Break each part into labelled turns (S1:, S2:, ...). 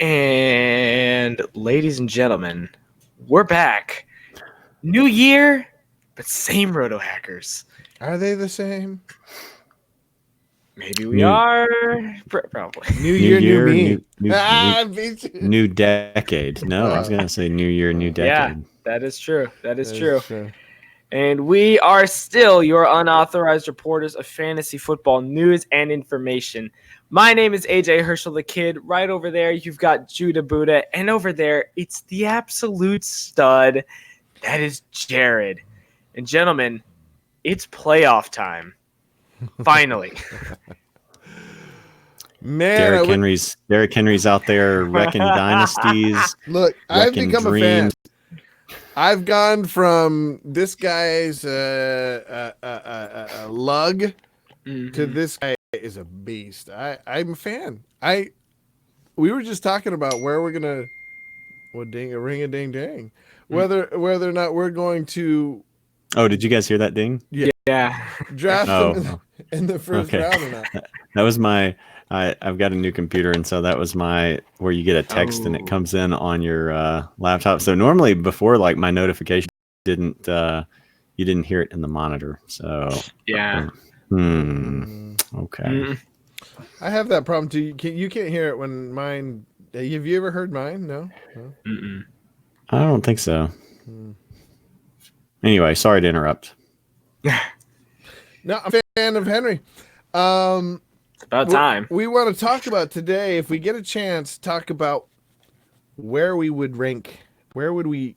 S1: And ladies and gentlemen, we're back. New year, but same Roto Hackers.
S2: Are they the same?
S1: Maybe we
S3: New
S1: are. Probably.
S2: New
S3: New
S2: year, new
S3: year,
S2: me.
S3: new
S2: Beat you.
S3: new decade. No, I was gonna say new year, new
S1: Yeah,
S3: decade.
S1: that is true. That is
S2: That
S1: true.
S2: is true.
S1: And we are still your unauthorized reporters of fantasy football news and information. My name is AJ Herschel the Kid. Right over there, you've got Judah Buddha. And over there, it's the absolute stud. That is Jared. And gentlemen, it's playoff time. Finally.
S2: Man,
S3: Derrick Henry's out there wrecking dynasties,
S2: look, I've
S3: wrecking
S2: become
S3: dreams.
S2: a fan. I've gone from this guy's lug to this guy is a beast. I'm a fan. We were just talking about where we're gonna ring a ding ding. Whether or not we're going to
S3: Oh, did you guys hear that ding?
S1: Yeah.
S2: draft
S3: Oh,
S2: them in the first
S3: okay.
S2: round or not.
S3: That was my. I've got a new computer, and so that was my where you get a text and it comes in on your laptop. So normally before, like my notification didn't, you didn't hear it in the monitor. So
S1: Yeah.
S3: Okay.
S2: I have that problem too. You can't hear it when mine. Have you ever heard mine? No.
S1: Mm-mm.
S3: I don't think so. Anyway, sorry to interrupt.
S2: No, I'm a fan of Henry.
S1: It's about time.
S2: We want to talk about today, if we get a chance, talk about where we would rank, where would we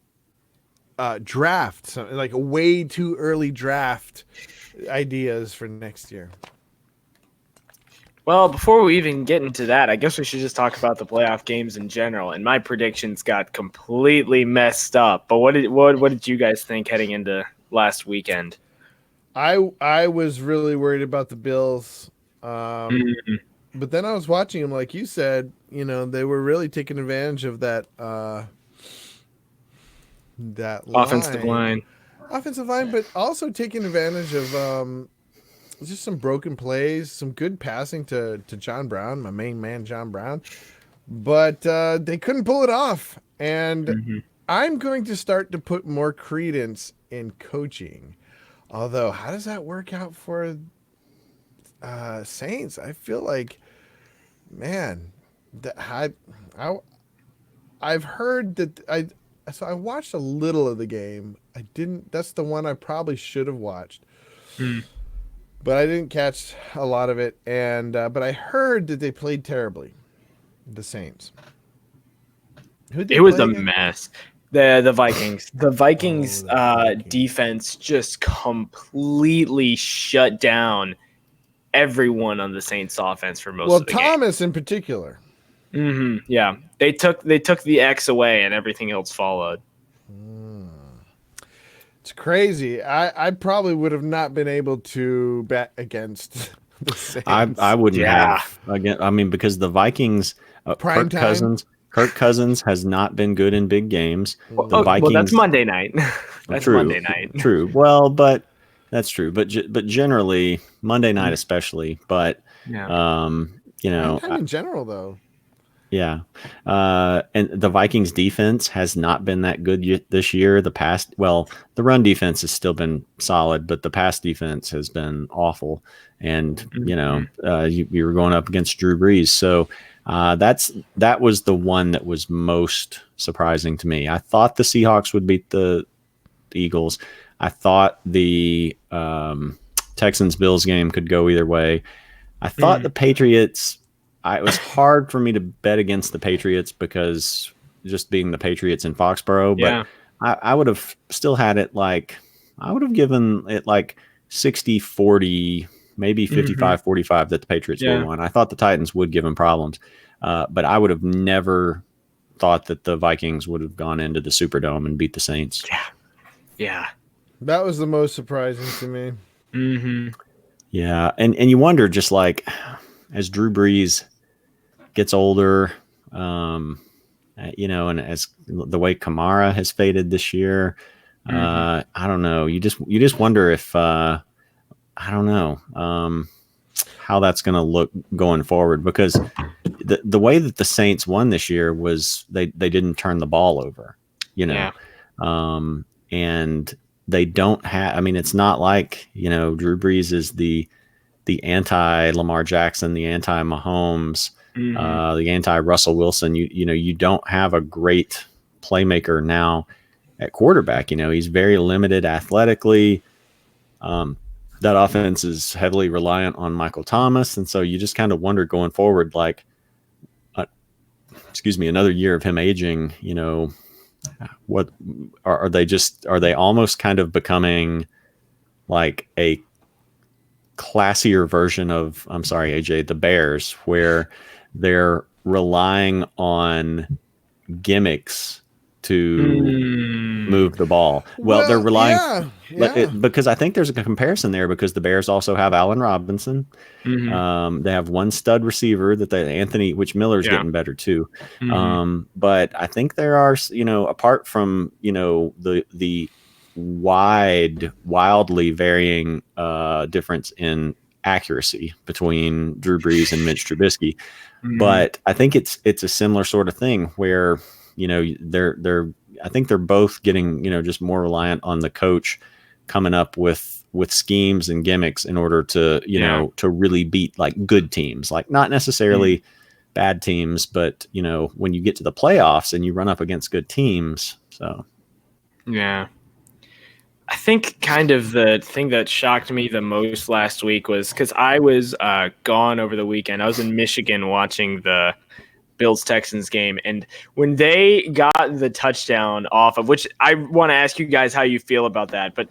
S2: draft, something like a way too early draft ideas for next year.
S1: Well, before we even get into that, I guess we should just talk about the playoff games in general. And my predictions got completely messed up. But what did you guys think heading into last weekend?
S2: I was really worried about the Bills. But then I was watching them, like you said, they were really taking advantage of that
S1: offensive line,
S2: but also taking advantage of just some broken plays, some good passing to John Brown, my main man, John Brown. But they couldn't pull it off. And I'm going to start to put more credence in coaching. Although, how does that work out for Saints? I feel like, man, I've heard that so I watched a little of the game. I didn't. That's the one I probably should have watched. But I didn't catch a lot of it, and but I heard that they played terribly, the Saints.
S1: It was a mess. The Vikings. The Vikings defense just completely shut down everyone on the Saints offense for most of the
S2: Thomas
S1: game.
S2: In particular.
S1: Yeah, they took the X away, and everything else followed.
S2: It's crazy. I probably would have not been able to bet against the Saints.
S3: I wouldn't have again. I mean, because the Vikings, Kirk Cousins has not been good in big games. The Vikings.
S1: Well, that's Monday night. That's
S3: true,
S1: Monday night.
S3: True. Well, but that's true. But generally Monday night, especially. But
S2: in general though.
S3: Yeah. And the Vikings defense has not been that good this year. The run defense has still been solid, but the pass defense has been awful. And, you were going up against Drew Brees. So that was the one that was most surprising to me. I thought the Seahawks would beat the Eagles. I thought the Texans-Bills game could go either way. I thought the Patriots... it was hard for me to bet against the Patriots because just being the Patriots in Foxborough, but I would have still had it I would have given it 60-40, maybe 55-45 that the Patriots would have won. I thought the Titans would give them problems, but I would have never thought that the Vikings would have gone into the Superdome and beat the Saints.
S1: Yeah.
S2: That was the most surprising to me.
S3: Yeah, and you wonder just as Drew Brees gets older, and as the way Kamara has faded this year, I don't know. You just wonder if I don't know. how that's going to look going forward, because the way that the Saints won this year was they didn't turn the ball over, and they don't have. I mean, it's not like Drew Brees is the anti Lamar Jackson, the anti Mahomes, the anti Russell Wilson. You don't have a great playmaker now at quarterback. He's very limited athletically. That offense is heavily reliant on Michael Thomas, and so you just kind of wonder going forward, like, another year of him aging. What are they? Are they almost kind of becoming like a classier version of, I'm sorry, AJ, the Bears, where they're relying on gimmicks to move the ball? Well, they're relying because I think there's a comparison there, because the Bears also have Allen Robinson. They have one stud receiver which Miller's getting better too. But I think there are, apart from, the wildly varying difference in accuracy between Drew Brees and Mitch Trubisky. But I think it's a similar sort of thing where, I think they're both getting, just more reliant on the coach coming up with schemes and gimmicks in order to, to really beat like good teams, like not necessarily bad teams, but when you get to the playoffs and you run up against good teams. So,
S1: yeah. I think kind of the thing that shocked me the most last week was because I was gone over the weekend. I was in Michigan watching the Bills-Texans game, and when they got the touchdown off of, which I want to ask you guys how you feel about that, but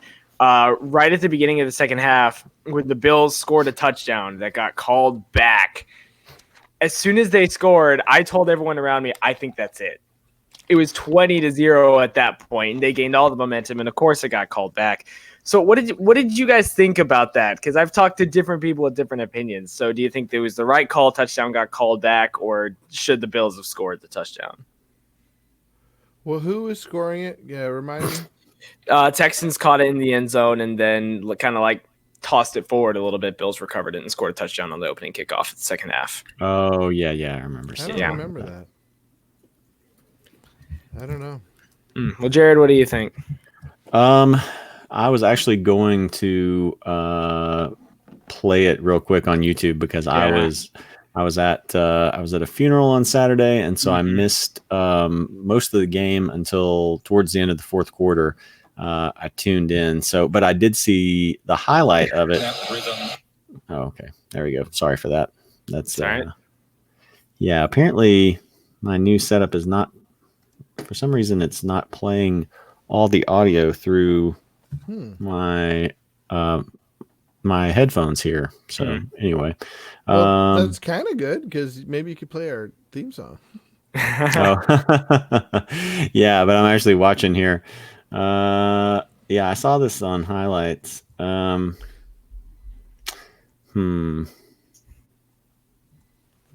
S1: right at the beginning of the second half, when the Bills scored a touchdown that got called back, as soon as they scored, I told everyone around me, I think that's it. It was 20-0 at that point, and they gained all the momentum, and of course it got called back. So what did you guys think about that? Because I've talked to different people with different opinions. So do you think it was the right call, touchdown got called back, or should the Bills have scored the touchdown?
S2: Well, who was scoring it? Yeah, remind me.
S1: Texans caught it in the end zone and then kind of like tossed it forward a little bit. Bills recovered it and scored a touchdown on the opening kickoff at the second half.
S3: Oh, yeah, I remember.
S2: I don't remember that. I don't know.
S1: Well, Jared, what do you think?
S3: I was actually going to play it real quick on YouTube because I was at a funeral on Saturday, and so I missed most of the game until towards the end of the fourth quarter. I tuned in, but I did see the highlight of it. Oh, okay, there we go. Sorry for that. That's
S1: all right.
S3: Yeah, apparently my new setup is not. For some reason, it's not playing all the audio through my my headphones here. So anyway,
S2: that's kind of good because maybe you could play our theme song.
S3: Yeah, but I'm actually watching here. Yeah, I saw this on highlights.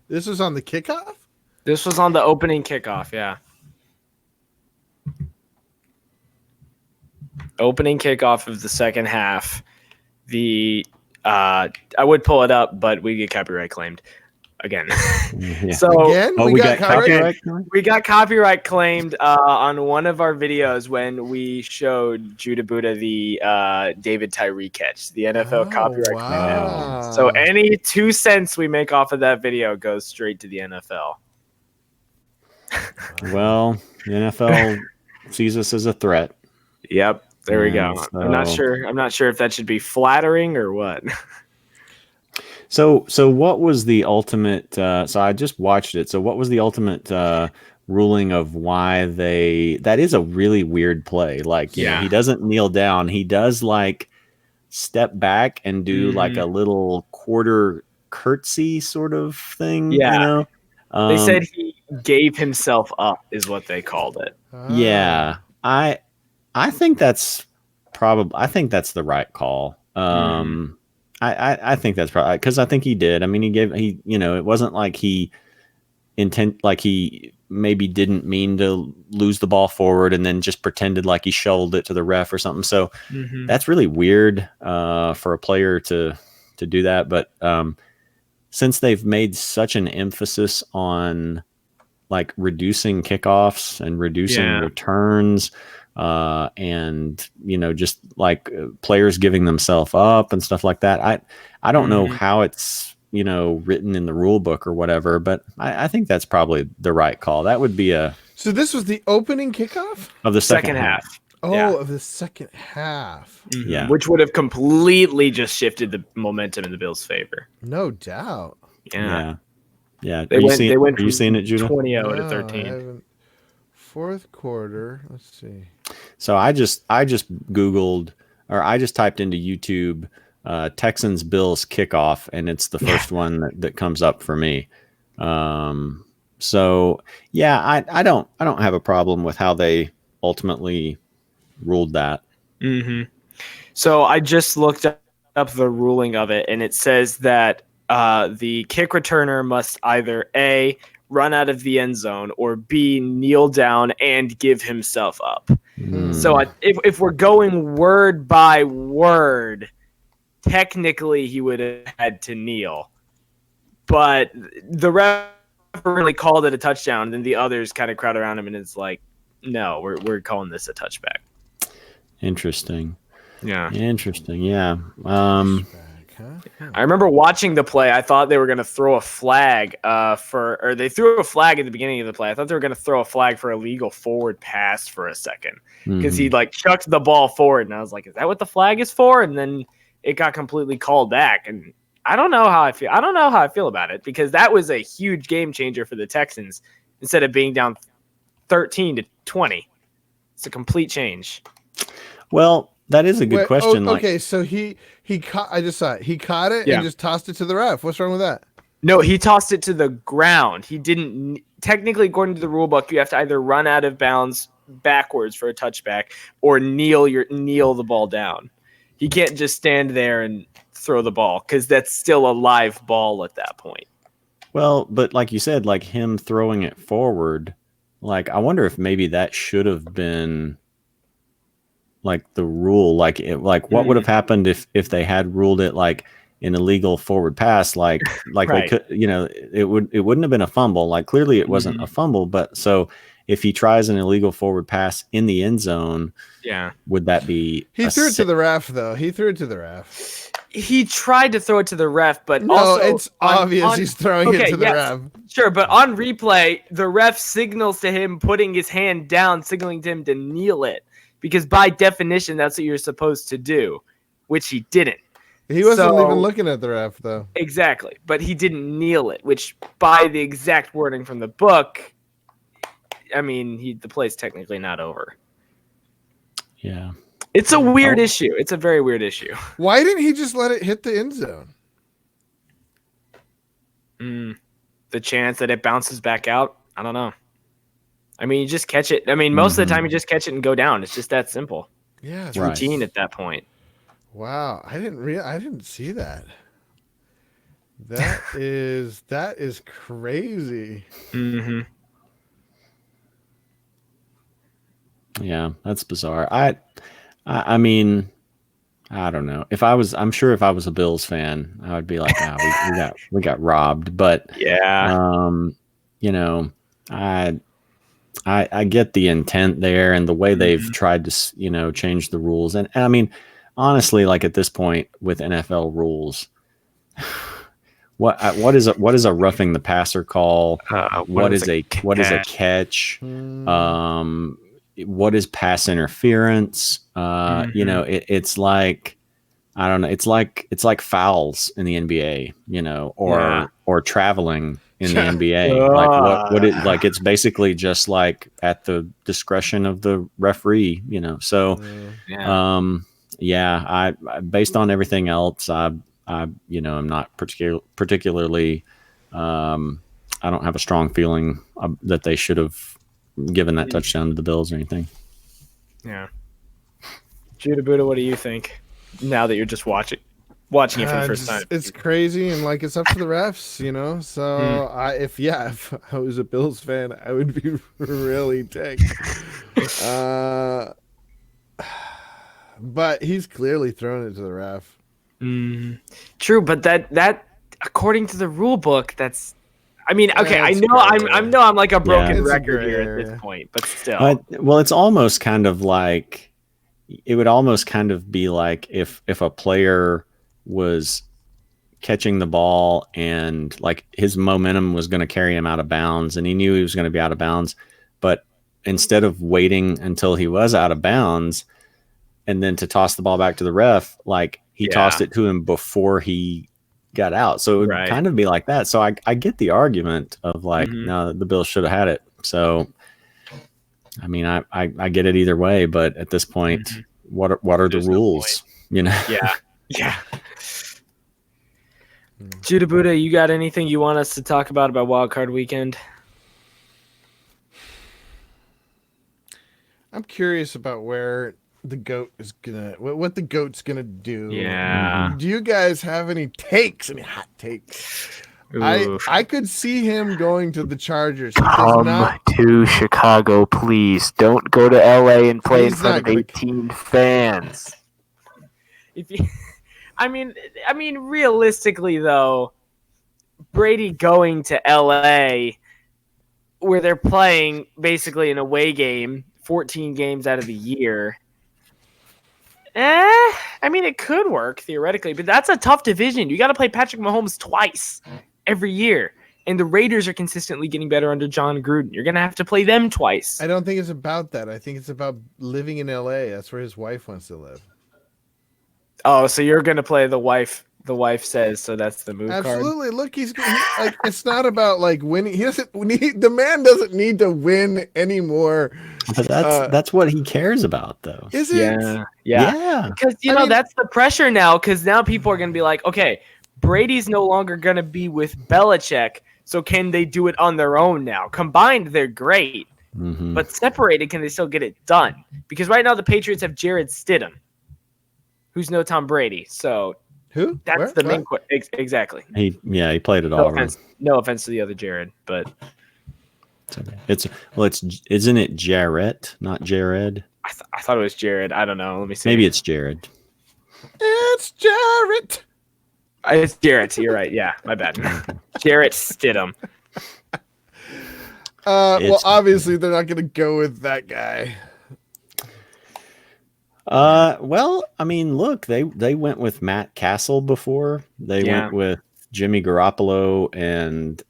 S2: This was on the kickoff?
S1: This was on the opening kickoff, yeah. Opening kickoff of the second half. I would pull it up, but we get copyright claimed again.
S2: Yeah. So again,
S3: we got copyright.
S1: We got copyright claimed on one of our videos when we showed Judah Buddha the David Tyree catch, the NFL copyright claim. So any 2 cents we make off of that video goes straight to the NFL.
S3: Well, the NFL sees us as a threat.
S1: Yep. There we go. So, I'm not sure if that should be flattering or what.
S3: So what was the ultimate? So I just watched it. So what was the ultimate ruling of why that is a really weird play. Like, you know, he doesn't kneel down. He does like step back and do like a little quarter curtsy sort of thing.
S1: Yeah.
S3: You know?
S1: They said he gave himself up is what they called it.
S3: Yeah. I think that's the right call. I think that's probably because I think he did. I mean, it wasn't like he maybe didn't mean to lose the ball forward and then just pretended like he shoveled it to the ref or something. So that's really weird for a player to to do that. But since they've made such an emphasis on like reducing kickoffs and reducing returns, and just like players giving themselves up and stuff like that, I don't know how it's written in the rule book or whatever, but I think that's probably the right call. That would be
S2: So this was the opening kickoff
S3: of the second half.
S2: Oh, of the second half.
S3: Yeah,
S1: which would have completely just shifted the momentum in the Bills' favor.
S2: No doubt.
S3: Yeah.
S1: They went.
S3: Are you seeing it, Judah?
S1: 20-0 to 13.
S2: Fourth quarter. Let's see.
S3: So I just Googled, or I just typed into YouTube Texans Bills kickoff, and it's the first one that comes up for me. So yeah, I don't have a problem with how they ultimately ruled that.
S1: So I just looked up the ruling of it, and it says that the kick returner must either A, run out of the end zone, or B, kneel down and give himself up. So if we're going word by word, technically he would have had to kneel. But the ref really called it a touchdown, and then the others kind of crowd around him, and it's like, no, we're calling this a touchback.
S3: Interesting.
S1: Yeah.
S2: I
S1: remember watching the play. I thought they were going to throw a flag or they threw a flag at the beginning of the play. I thought they were going to throw a flag for illegal forward pass for a second because he like chucked the ball forward, and I was like, is that what the flag is for? And then it got completely called back, and I don't know how I feel. I don't know how I feel about it, because that was a huge game changer for the Texans. Instead of being down 13-20, it's a complete change.
S3: Well, that is a good question.
S2: Okay, so he caught. I just saw it. He caught it and just tossed it to the ref. What's wrong with that?
S1: No, he tossed it to the ground. He didn't. Technically, according to the rule book, you have to either run out of bounds backwards for a touchback or kneel the ball down. He can't just stand there and throw the ball, because that's still a live ball at that point.
S3: Well, but like you said, like him throwing it forward, like I wonder if maybe that should have been like the rule, like what would have happened if they had ruled it like an illegal forward pass, like right. They could, it wouldn't have been a fumble. Like clearly it wasn't a fumble, but so if he tries an illegal forward pass in the end zone, would that be?
S2: He threw it to the ref, though. He threw it to the ref.
S1: He tried to throw it to the ref, but
S2: no,
S1: also
S2: it's obvious he's throwing it to the ref.
S1: Sure, but on replay, the ref signals to him putting his hand down, signaling to him to kneel it, because by definition, that's what you're supposed to do, which he didn't.
S2: He wasn't even looking at the ref, though.
S1: Exactly, but he didn't kneel it, which by the exact wording from the book, I mean, the play's technically not over.
S3: Yeah.
S1: It's a weird issue. It's a very weird issue.
S2: Why didn't he just let it hit the end zone?
S1: The chance that it bounces back out, I don't know. I mean, you just catch it. I mean, most of the time you just catch it and go down. It's just that simple.
S2: Yeah,
S1: it's routine at that point.
S2: Wow, I didn't see that. That is crazy.
S3: Yeah, that's bizarre. I mean, I don't know. I'm sure if I was a Bills fan, I would be like, we got robbed. But I get the intent there and the way they've tried to, change the rules. And I mean, honestly, like at this point with NFL rules, what is a roughing the passer call? What is a catch? What is pass interference? It's like, I don't know. It's like fouls in the NBA, or traveling in the NBA. Like what it like? It's basically just like at the discretion of the referee, So, I based on everything else, I'm not particularly. I don't have a strong feeling that they should have given that touchdown to the Bills or anything.
S1: Yeah. Judah Buddha, what do you think now that you're just watching it for the first time?
S2: It's crazy, and like it's up to the refs, So if I was a Bills fan, I would be really ticked. But he's clearly throwing it to the ref.
S1: True, but that according to the rule book, that's. I mean, okay, I
S2: That's
S1: know
S2: gray
S1: I'm like a broken
S2: It's a
S1: record
S2: gray
S1: here at
S2: area.
S1: this point, but still.
S3: Well, it's almost kind of like it would almost kind of be like if a player was catching the ball and like his momentum was going to carry him out of bounds and he knew he was going to be out of bounds, but instead of waiting until he was out of bounds and then to toss the ball back to the ref, like he tossed it to him before he got out. So it would kind of be like that. So I get the argument of like, no, the Bills should have had it. So, I mean, I get it either way, but at this point, what are the rules? You know?
S1: Yeah. Judah Buddha, you got anything you want us to talk about Wildcard Weekend?
S2: I'm curious about where the GOAT is gonna, what the GOAT's gonna do.
S1: Yeah.
S2: Do you guys have any takes? Any hot takes? I could see him going to the Chargers.
S4: Come to Chicago, please. Don't go to LA and play in
S2: He's
S4: front
S2: not
S4: of
S2: gonna-
S4: 18 fans.
S1: If you, I mean, realistically though, Brady going to LA, where they're playing basically an away game, 14 games out of the year. I mean, it could work theoretically, but that's a tough division. You got to play Patrick Mahomes twice every year, and the Raiders are consistently getting better under John Gruden. You're gonna have to play them twice.
S2: I don't think it's about that. I think it's about living in LA. That's where his wife wants to live.
S1: Oh, so you're gonna play the wife. The wife says so. That's the move card.
S2: Absolutely. Look, he's like, it's not about like winning. He doesn't need. The man doesn't need to win anymore.
S3: But that's what he cares about, though.
S2: Is it?
S1: Yeah. Because I mean, that's the pressure now. Because now people are gonna be like, okay, Brady's no longer gonna be with Belichick. So can they do it on their own now? Combined, they're great, but separated, can they still get it done? Because right now the Patriots have Jared Stidham, who's no Tom Brady. So
S2: who?
S1: that's
S2: Where?
S1: the main
S2: What?
S1: question. Exactly.
S3: He played it all.
S1: No offense to the other Jared, but
S3: isn't it Jarrett, not Jared?
S1: I thought it was Jared. I don't know. Let me see.
S3: Maybe it's Jared.
S2: It's Jarrett.
S1: It's Jarrett. You're right. Yeah, my bad. Jarrett Stidham.
S2: Well, obviously they're not going to go with that guy.
S3: Well, I mean, look, they went with Matt Castle before. They went with Jimmy Garoppolo and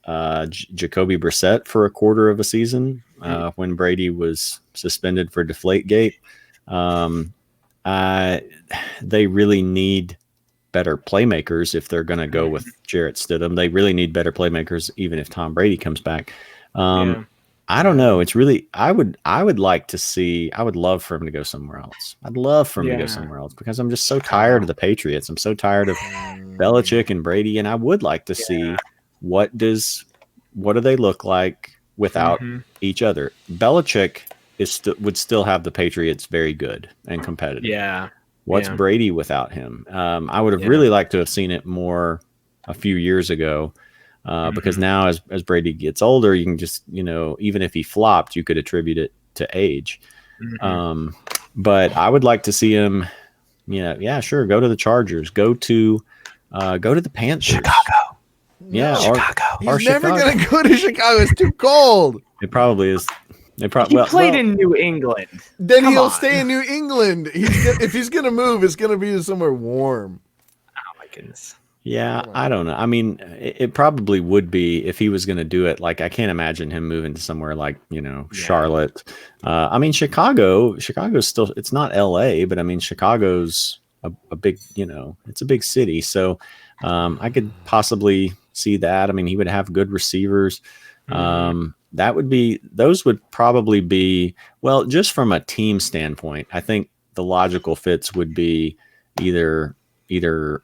S3: Jacoby Brissett for a quarter of a season when Brady was suspended for Deflategate. They really need better playmakers if they're going to go with Jarrett Stidham. They really need better playmakers even if Tom Brady comes back. I don't know. It's really I would like to see. I would love for him to go somewhere else. I'd love for him to go somewhere else because I'm just so tired of the Patriots. I'm so tired of Belichick and Brady, and I would like to see what do they look like without each other. Belichick would still have the Patriots very good and competitive.
S1: Yeah.
S3: What's Brady without him? I would have really liked to have seen it more a few years ago. Because now as Brady gets older, you can just, even if he flopped, you could attribute it to age. But I would like to see him, sure, go to the Chargers, go to the Panthers.
S4: Chicago.
S3: Yeah.
S4: Chicago.
S2: He's never going to go to Chicago. It's too cold.
S3: It probably is.
S1: He played in New England.
S2: Then he'll stay in New England. If he's going to move, it's going to be somewhere warm.
S1: Oh my goodness.
S3: Yeah, I don't know. I mean, it probably would be if he was going to do it. Like, I can't imagine him moving to somewhere like, Charlotte. I mean, Chicago's still, it's not LA, but I mean, Chicago's a big, it's a big city. So I could possibly see that. I mean, he would have good receivers. Those would probably be, well, just from a team standpoint, I think the logical fits would be either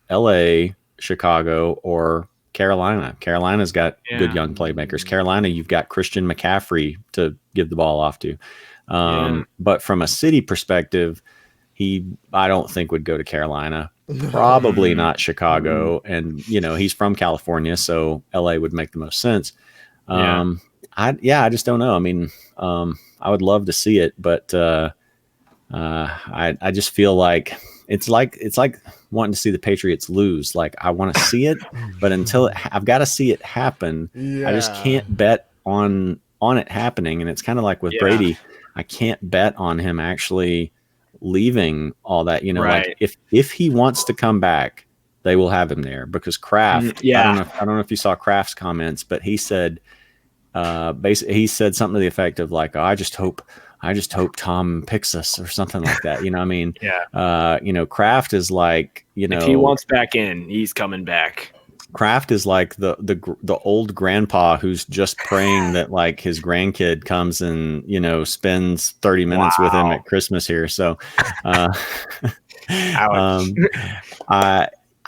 S3: LA, Chicago, or Carolina. Carolina's got good young playmakers. Carolina, you've got Christian McCaffrey to give the ball off to. But from a city perspective, I don't think would go to Carolina. Probably not Chicago. And, he's from California, so LA would make the most sense. I just don't know. I mean, I would love to see it, but I just feel like it's like wanting to see the Patriots lose. Like I want to see it, but until I've got to see it happen, I just can't bet on it happening. And it's kind of like with Brady, I can't bet on him actually leaving all that. You know, like if he wants to come back, they will have him there because Kraft. I don't know if you saw Kraft's comments, but he said basically he said something to the effect of like, oh, I just hope Tom picks us or something like that. You know, I mean, you know, Kraft is like, you know,
S1: if he wants back in, he's coming back.
S3: Kraft is like the old grandpa who's just praying that like his grandkid comes and, you know, spends 30 minutes with him at Christmas here. So, I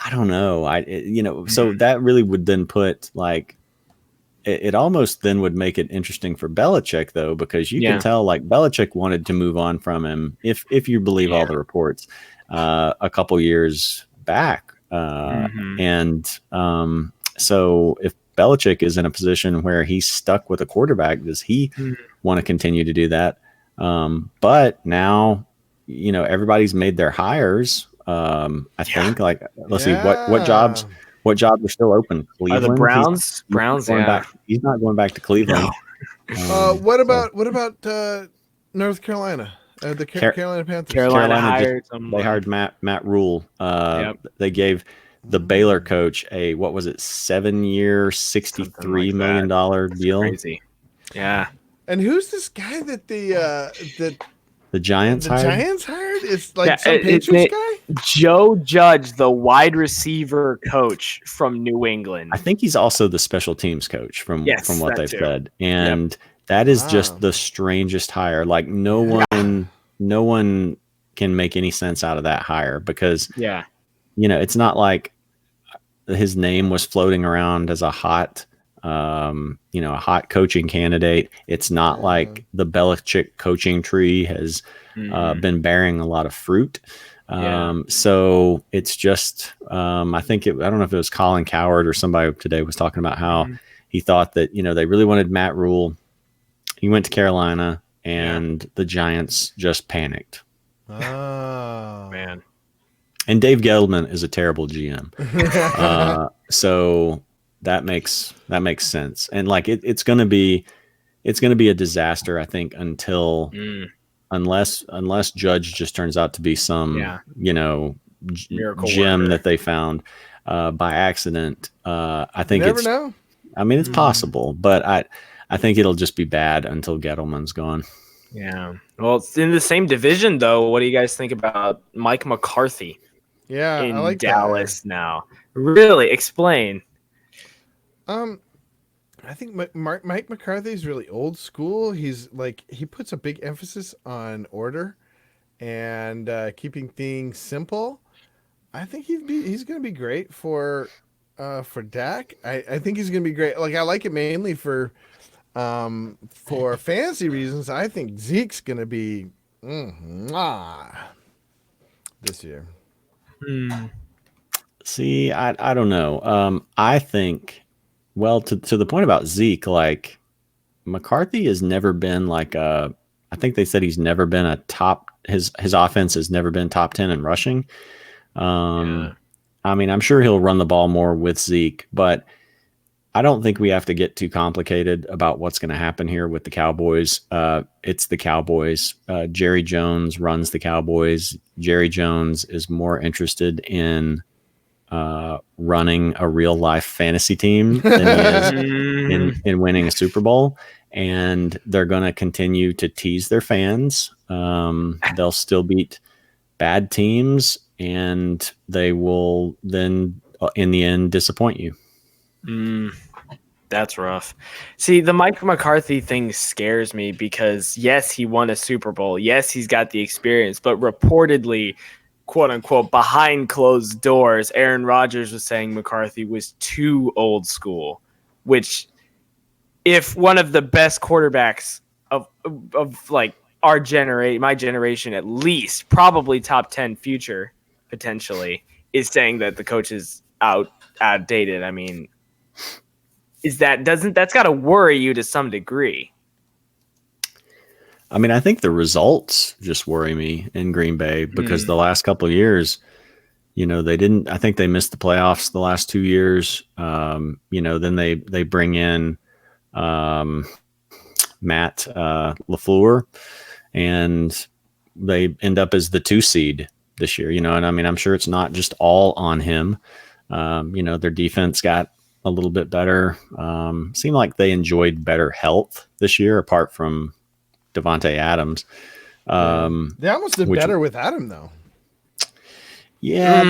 S3: don't know. You know, so that really would then put like, it almost then would make it interesting for Belichick though, because you can tell like Belichick wanted to move on from him if you believe all the reports, a couple years back. And so if Belichick is in a position where he's stuck with a quarterback, does he want to continue to do that? But now, you know, everybody's made their hires. I think like, let's see what jobs are still open. Cleveland.
S1: Are the Browns?
S3: He's not going back to Cleveland.
S2: No. What about North Carolina? The Carolina Panthers.
S1: Carolina
S3: they hired Matt Rule. They gave the Baylor coach a 7-year, $63 million deal.
S1: Crazy. Yeah.
S2: And who's this guy that
S3: the Giants hired?
S2: Giants hired? It's like some Patriots guy?
S1: Joe Judge, the wide receiver coach from New England.
S3: I think he's also the special teams coach from what they've said. And that is just the strangest hire. Like no one can make any sense out of that hire because you know, it's not like his name was floating around as a hot coaching candidate. It's not like the Belichick coaching tree has been bearing a lot of fruit. So it's just, I don't know if it was Colin Cowherd or somebody today was talking about how he thought that, you know, they really wanted Matt Rule. He went to Carolina and the Giants just panicked.
S2: Oh
S1: man.
S3: And Dave Gettleman is a terrible GM. So that makes sense. And like, it's going to be a disaster, I think, unless Judge just turns out to be some, you know,
S1: miracle
S3: gem
S1: worker
S3: that they found by accident. I think
S2: never know.
S3: I mean, it's possible, but I think it'll just be bad until Gettleman's gone.
S1: Yeah. Well, it's in the same division though. What do you guys think about Mike McCarthy?
S2: Yeah,
S1: in
S2: I like
S1: Dallas now. Really, explain.
S2: I think Mike McCarthy is really old school. He's like he puts a big emphasis on order and keeping things simple. I think he's going to be great for Dak. I think he's going to be great. Like I like it mainly for fantasy reasons. I think Zeke's going to be this year.
S3: See, I don't know. I think, well, to the point about Zeke, like McCarthy has never been like I think they said he's never been a top. His offense has never been top 10 in rushing. I mean, I'm sure he'll run the ball more with Zeke, but I don't think we have to get too complicated about what's going to happen here with the Cowboys. It's the Cowboys. Jerry Jones runs the Cowboys. Jerry Jones is more interested in running a real life fantasy team than he is in winning a Super Bowl. And they're going to continue to tease their fans. They'll still beat bad teams, and they will then, in the end, disappoint you.
S1: That's rough. See, the Mike McCarthy thing scares me because, yes, he won a Super Bowl. Yes, he's got the experience, but reportedly, quote unquote, behind closed doors, Aaron Rodgers was saying McCarthy was too old school, which if one of the best quarterbacks of like my generation, at least, probably top 10 future potentially, is saying that the coach is outdated. I mean, that's got to worry you to some degree.
S3: I mean, I think the results just worry me in Green Bay because the last couple of years, they didn't. I think they missed the playoffs the last 2 years. Then they bring in Matt LaFleur, and they end up as the 2 seed this year. And I mean, I'm sure it's not just all on him. Their defense got a little bit better. Seemed like they enjoyed better health this year, apart from Devontae Adams.
S2: They almost did better without him, though.
S3: Yeah,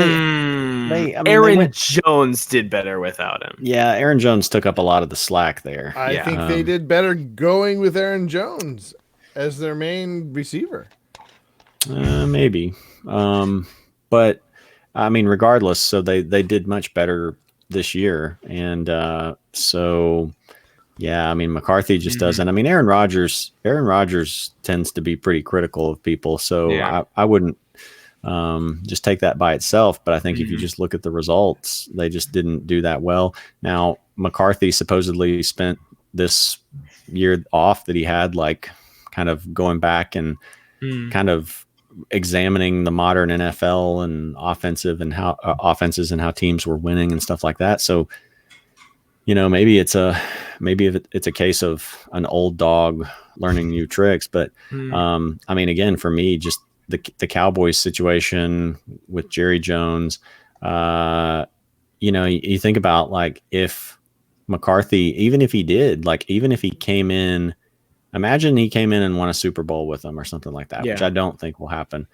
S1: Aaron Jones did better without him.
S3: Yeah, Aaron Jones took up a lot of the slack there.
S2: I think they did better going with Aaron Jones as their main receiver.
S3: Maybe. But I mean, regardless, so they did much better this year. And so, yeah, I mean, McCarthy just doesn't. I mean, Aaron Rodgers tends to be pretty critical of people. So I wouldn't just take that by itself. But I think if you just look at the results, they just didn't do that well. Now, McCarthy supposedly spent this year off that he had, like, kind of going back and kind of examining the modern NFL and offenses and how teams were winning and stuff like that. So, maybe it's a case of an old dog learning new tricks. But I mean, again, for me, just the Cowboys situation with Jerry Jones, you think about, like, if McCarthy, even if he came in, imagine he came in and won a Super Bowl with them or something like that, which I don't think will happen.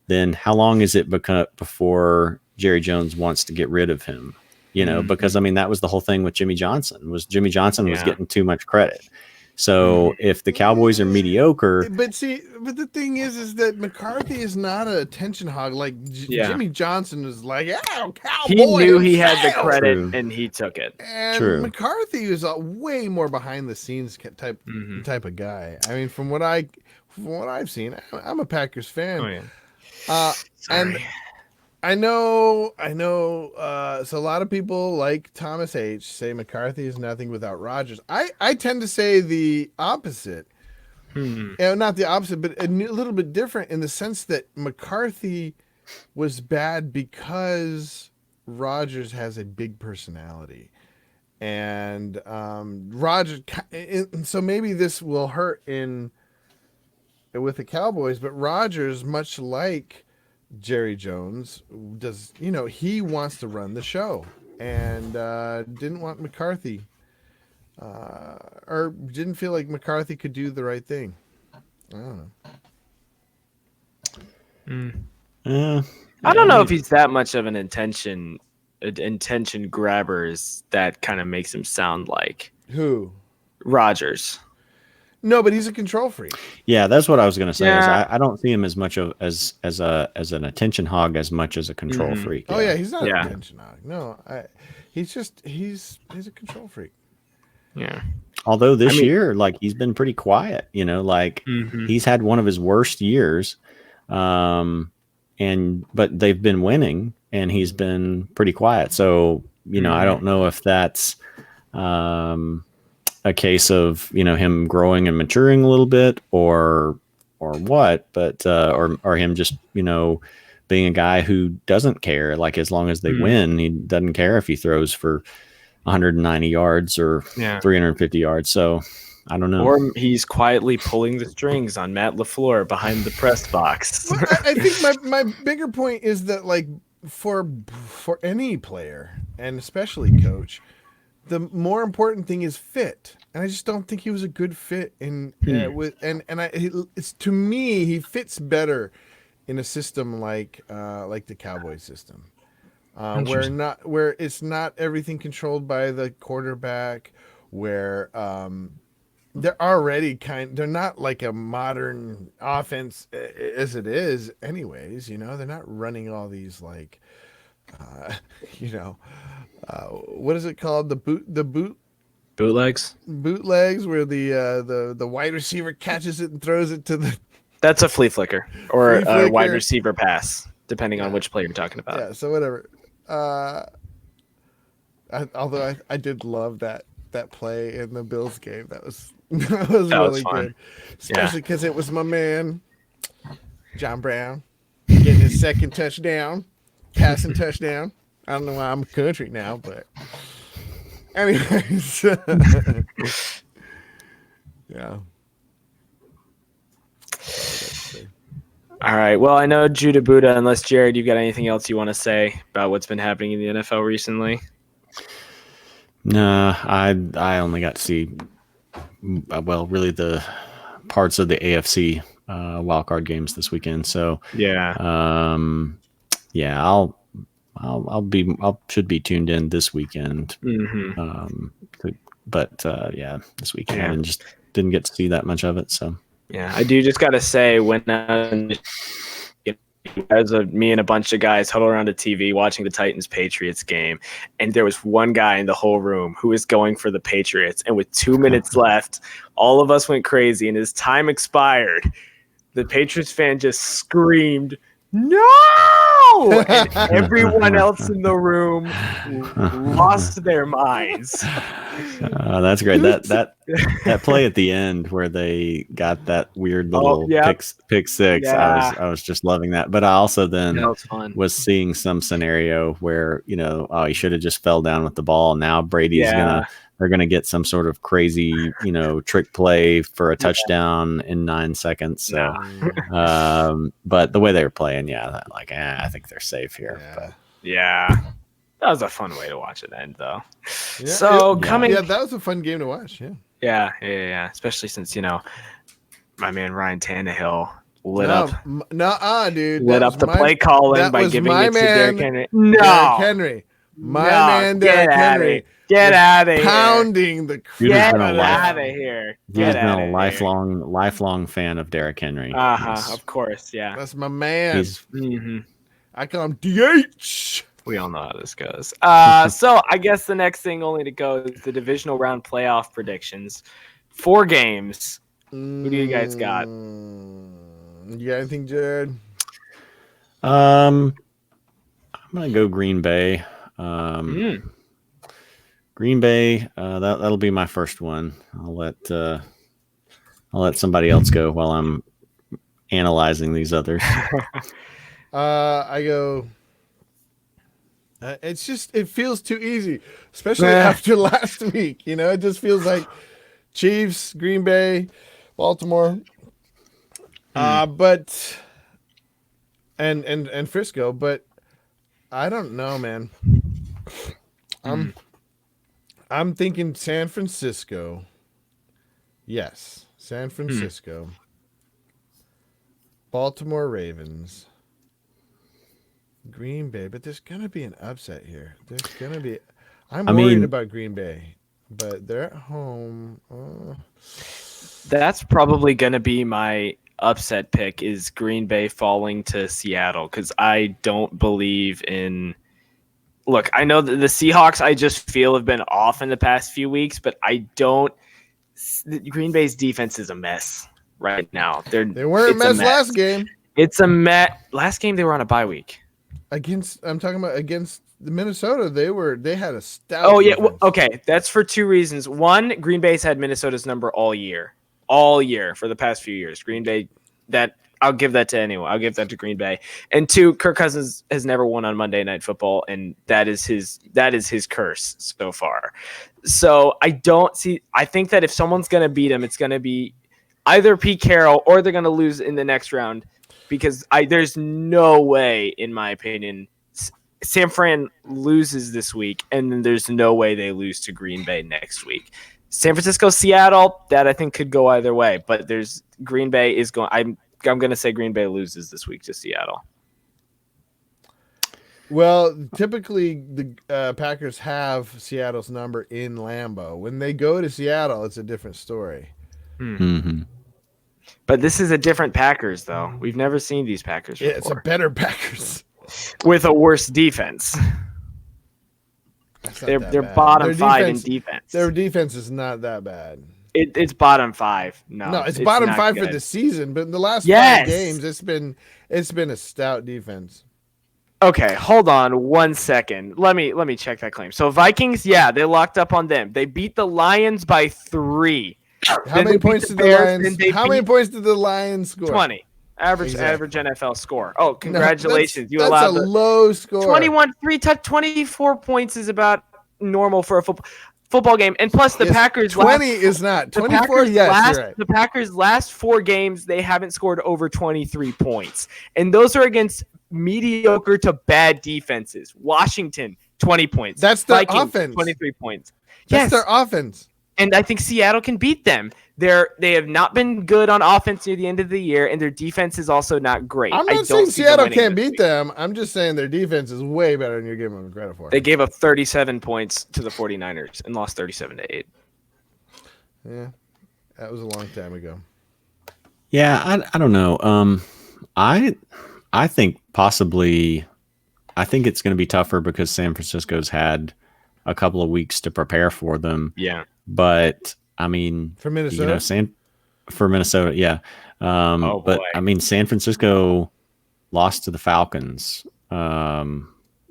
S3: Then how long is it before Jerry Jones wants to get rid of him? Because I mean, that was the whole thing with Jimmy Johnson was getting too much credit. So if the Cowboys are mediocre,
S2: but the thing is that McCarthy is not an attention hog like Jimmy Johnson was. Like, Cowboy.
S1: He knew he had the credit and he took it.
S2: And McCarthy was a way more behind the scenes type of guy. I mean, from what I've seen, I'm a Packers fan. And I know. So a lot of people like Thomas H. say McCarthy is nothing without Rodgers. I tend to say the opposite. Not the opposite, but a little bit different in the sense that McCarthy was bad because Rodgers has a big personality, and Rodgers. So maybe this will hurt with the Cowboys, but Rodgers, much like Jerry Jones, he wants to run the show and didn't want McCarthy or didn't feel like McCarthy could do the right thing. I don't know.
S1: I don't know if he's that much of an intention grabber, that kind of makes him sound like
S2: who?
S1: Rodgers.
S2: No, but he's a control freak.
S3: Yeah, that's what I was going to say. Yeah. I don't see him as much as an attention hog as much as a control freak.
S2: Oh yeah, he's not an attention hog. No, he's a control freak.
S1: Yeah.
S3: Although this year, like, he's been pretty quiet. He's had one of his worst years, but they've been winning, and he's been pretty quiet. So I don't know if that's a case of him growing and maturing a little bit or what, but or him just being a guy who doesn't care. Like, as long as they win, he doesn't care if he throws for 190 yards or 350 yards. So I don't know.
S1: Or he's quietly pulling the strings on Matt LaFleur behind the press box.
S2: Well, I think my bigger point is that, like, for any player, and especially coach, the more important thing is fit, and I just don't think he was a good fit it's, to me, he fits better in a system like the Cowboys system, where it's not everything controlled by the quarterback, where they're already they're not like a modern offense as it is anyways. They're not running all these like what is it called?
S1: Bootlegs
S2: where the wide receiver catches it and throws it to the.
S1: That's a flea flicker or a wide receiver pass, depending on which player you're talking about.
S2: Yeah. So whatever. Although I did love that that play in the Bills game. That was that was
S1: That was
S2: really
S1: fun.
S2: good, especially because it was my man John Brown getting his second touchdown, passing touchdown. I don't know why I'm country now, but anyways, yeah.
S1: All right. Well, I know Judah Buddha, unless Jared, you got anything else you want to say about what's been happening in the NFL recently?
S3: No, I only got to see, well, really the parts of the AFC wildcard games this weekend. So
S1: Yeah.
S3: yeah, I'll should be tuned in this weekend.
S1: Mm-hmm.
S3: Yeah, this weekend
S1: Yeah.
S3: and just didn't get to see that much of it. So
S1: Yeah, I do just got to say, when me and a bunch of guys huddled around a TV watching the Titans-Patriots game, and there was one guy in the whole room who was going for the Patriots, and with 2 minutes left, all of us went crazy, and his time expired. The Patriots fan just screamed, "No!" And everyone else in the room lost their minds.
S3: that's great. That play at the end where they got that weird little pick six.
S1: Yeah.
S3: I was just loving that. But I also then
S1: That was fun.
S3: was seeing some scenario where he should have just fell down with the ball. Now Brady's they're gonna get some sort of crazy trick play for a touchdown in 9 seconds. So, but the way they were playing, I think they're safe here.
S1: Yeah. That was a fun way to watch it end, though.
S2: Yeah,
S1: So
S2: that was a fun game to watch. Yeah.
S1: Yeah. Especially since my man Ryan Tannehill lit up
S2: dude.
S1: Lit up the play calling by giving it to Derrick Henry. No,
S2: Derrick Henry, man, Derrick Henry.
S1: Get out of here!
S2: Pounding the crap.
S1: Get out of here!
S3: He's been a lifelong fan of Derrick Henry.
S1: Of course, yeah.
S2: That's my man.
S1: Mm-hmm.
S2: I call him DH.
S1: We all know how this goes. So I guess the next thing only to go is the divisional round playoff predictions. 4 games. Who do you guys got?
S2: You got anything, Jared?
S3: I'm gonna go Green Bay. Green Bay. That'll be my first one. I'll let somebody else go while I'm analyzing these others.
S2: I go. It feels too easy, especially after last week. It just feels like Chiefs, Green Bay, Baltimore, but and Frisco. But I don't know, man. I'm thinking San Francisco. Yes, San Francisco. Baltimore Ravens. Green Bay, but there's gonna be an upset here. I'm worried about Green Bay, but they're at home.
S1: That's probably gonna be my upset pick, is Green Bay falling to Seattle, because I don't believe in. Look, I know that the Seahawks, I just feel, have been off in the past few weeks, but I don't. Green Bay's defense is a mess right now. They weren't
S2: a mess last game.
S1: It's a mess. Last game they were on a bye week.
S2: I'm talking about against the Minnesota. They had a stout.
S1: Oh yeah, okay. That's for 2 reasons. One, Green Bay's had Minnesota's number all year for the past few years. Green Bay, I'll give that to anyone. I'll give that to Green Bay. And 2, Kirk Cousins has never won on Monday Night Football, and that is his curse so far. So I think that if someone's gonna beat him, it's gonna be either Pete Carroll or they're gonna lose in the next round. Because there's no way, in my opinion, San Fran loses this week, and then there's no way they lose to Green Bay next week. San Francisco, Seattle, that I think could go either way. But Green Bay is going. I'm going to say Green Bay loses this week to Seattle.
S2: Well, typically the Packers have Seattle's number in Lambeau. When they go to Seattle, it's a different story.
S3: Mm-hmm.
S1: But this is a different Packers, though. We've never seen these Packers before.
S2: Yeah, it's a better Packers
S1: with a worse defense. They're bottom 5 in defense.
S2: Their defense is not that bad.
S1: It's bottom 5. No,
S2: it's bottom 5 for the season. But in the last 5 games, it's been a stout defense.
S1: Okay, hold on 1 second. Let me check that claim. So Vikings, yeah, they locked up on them. They beat the Lions by 3.
S2: How
S1: Then
S2: many
S1: they beat
S2: points
S1: the
S2: did the
S1: Bears,
S2: Lions?
S1: then they
S2: How many
S1: beat
S2: points did the Lions score?
S1: 20. Average
S2: Exactly.
S1: NFL score. Oh,
S2: No,
S1: congratulations. You
S2: that's
S1: allowed
S2: a
S1: the
S2: low score.
S1: 24 points is about normal for a football game. And plus the
S2: Yes,
S1: Packers
S2: 20 is not. 24, yes, you're right.
S1: The Packers last 4 games they haven't scored over 23 points. And those are against mediocre to bad defenses. Washington 20 points.
S2: That's their
S1: Vikings,
S2: offense.
S1: 23 points.
S2: That's
S1: Yes.
S2: their offense.
S1: And I think Seattle can beat them. They have not been good on offense near the end of the year, and their defense is also not great.
S2: I'm
S1: I
S2: not
S1: don't
S2: saying
S1: see them
S2: Seattle
S1: winning
S2: can't
S1: this
S2: beat
S1: week.
S2: them. I'm just saying their defense is way better than you're giving them credit for.
S1: They gave up 37 points to the 49ers and lost 37-8.
S2: Yeah, that was a long time ago.
S3: Yeah, I don't know. I think possibly I think it's going to be tougher because San Francisco's had a couple of weeks to prepare for them.
S1: Yeah.
S3: But I mean,
S2: For Minnesota?
S3: For Minnesota, yeah.
S1: Oh,
S3: but
S1: boy.
S3: I mean, San Francisco lost to the Falcons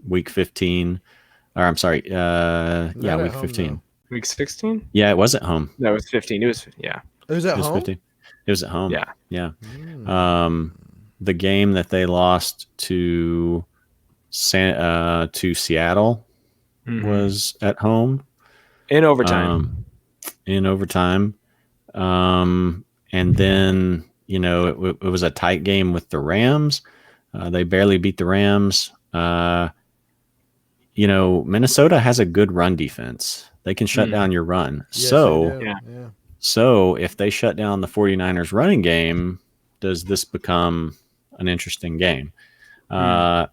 S3: week 15. Or I'm sorry,
S2: at
S3: week
S2: home,
S3: 15.
S2: though.
S1: Week 16?
S3: Yeah, it was at home.
S1: No, it was 15. It was, yeah.
S2: It was at
S3: It was
S2: home?
S3: 15. It was at home.
S1: Yeah.
S3: Yeah.
S2: Mm.
S3: The game that they lost to Seattle was at home
S1: in overtime.
S3: And then it was a tight game with the Rams. They barely beat the Rams. Minnesota has a good run defense. They can shut down your run.
S2: Yes,
S3: So
S2: they do.
S1: Yeah.
S2: Yeah.
S3: so if they shut down the 49ers running game, does this become an interesting game? I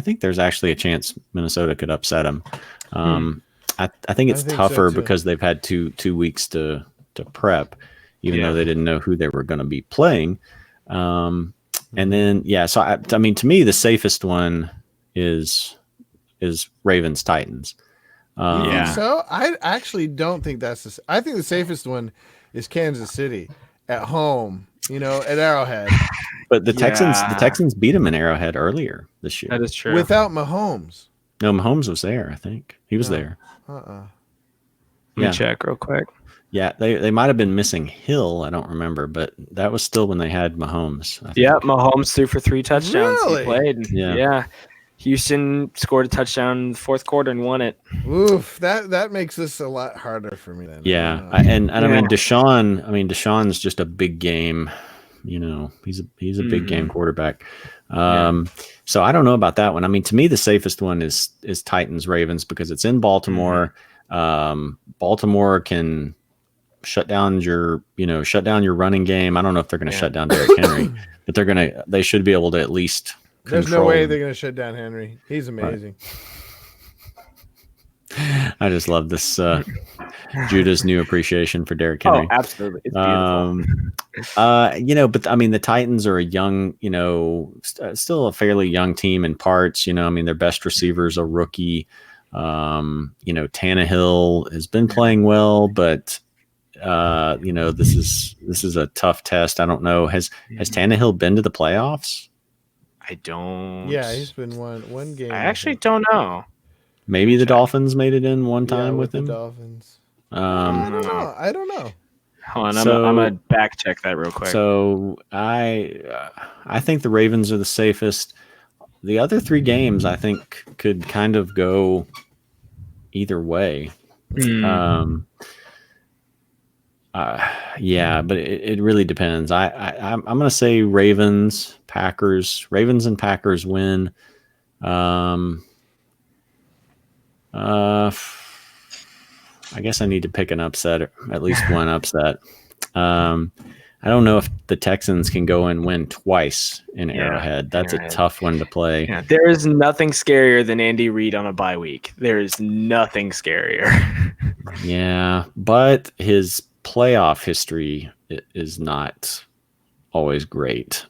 S3: think there's actually a chance Minnesota could upset them. I think it's
S2: I think so,
S3: tougher
S2: too.
S3: because they've had two weeks to prep, even though they didn't know who they were going to be playing. And then so I mean, to me, the safest one is Ravens Titans.
S2: You think so? I actually don't think that's I think the safest one is Kansas City at home, at Arrowhead
S3: But the Texans beat them in Arrowhead earlier this year.
S1: That is true.
S2: without Mahomes.
S3: No, Mahomes was there. I think he was
S2: No.
S3: there.
S2: Uh-uh.
S1: Let me check real quick.
S3: Yeah, they might have been missing Hill. I don't remember, but that was still when they had Mahomes. I think.
S1: Yeah, Mahomes threw for 3 touchdowns.
S2: Really?
S1: He played.
S3: Yeah.
S1: Houston scored a touchdown in the fourth quarter and won it.
S2: Oof, that makes this a lot harder for me then.
S3: Yeah,
S2: I don't know.
S3: I mean Deshaun's just a big game. He's a big game quarterback. So I don't know about that one. I mean, to me, the safest one is Titans Ravens because it's in Baltimore. Baltimore can shut down your running game. I don't know if they're going to shut down Derrick Henry, but they should be able to at least
S2: There's
S3: control.
S2: no way they're going to shut down Henry. He's amazing.
S3: I just love this Judah's new appreciation for Derrick Henry.
S1: Oh, absolutely. It's beautiful.
S3: But I mean, the Titans are a young, still a fairly young team in parts. I mean, their best receiver is a rookie. Tannehill has been playing well, but this is a tough test. I don't know. Has Tannehill been to the playoffs?
S1: I don't.
S2: Yeah, he's been one game.
S1: I actually don't know.
S3: Maybe the Dolphins made it in one time with
S2: the
S3: him.
S2: Dolphins. I don't know.
S1: Hold on,
S3: So-
S1: I'm gonna back check that real quick.
S3: So I think the Ravens are the safest. The other 3 games I think could kind of go either way.
S1: Hmm.
S3: But it really depends. I'm going to say Ravens and Packers win. I guess I need to pick an upset, or at least one upset. I don't know if the Texans can go and win twice in Arrowhead. That's a tough one to play.
S1: Yeah, there is nothing scarier than Andy Reid on a bye week. There is nothing scarier.
S3: Yeah, but his playoff history is not always great.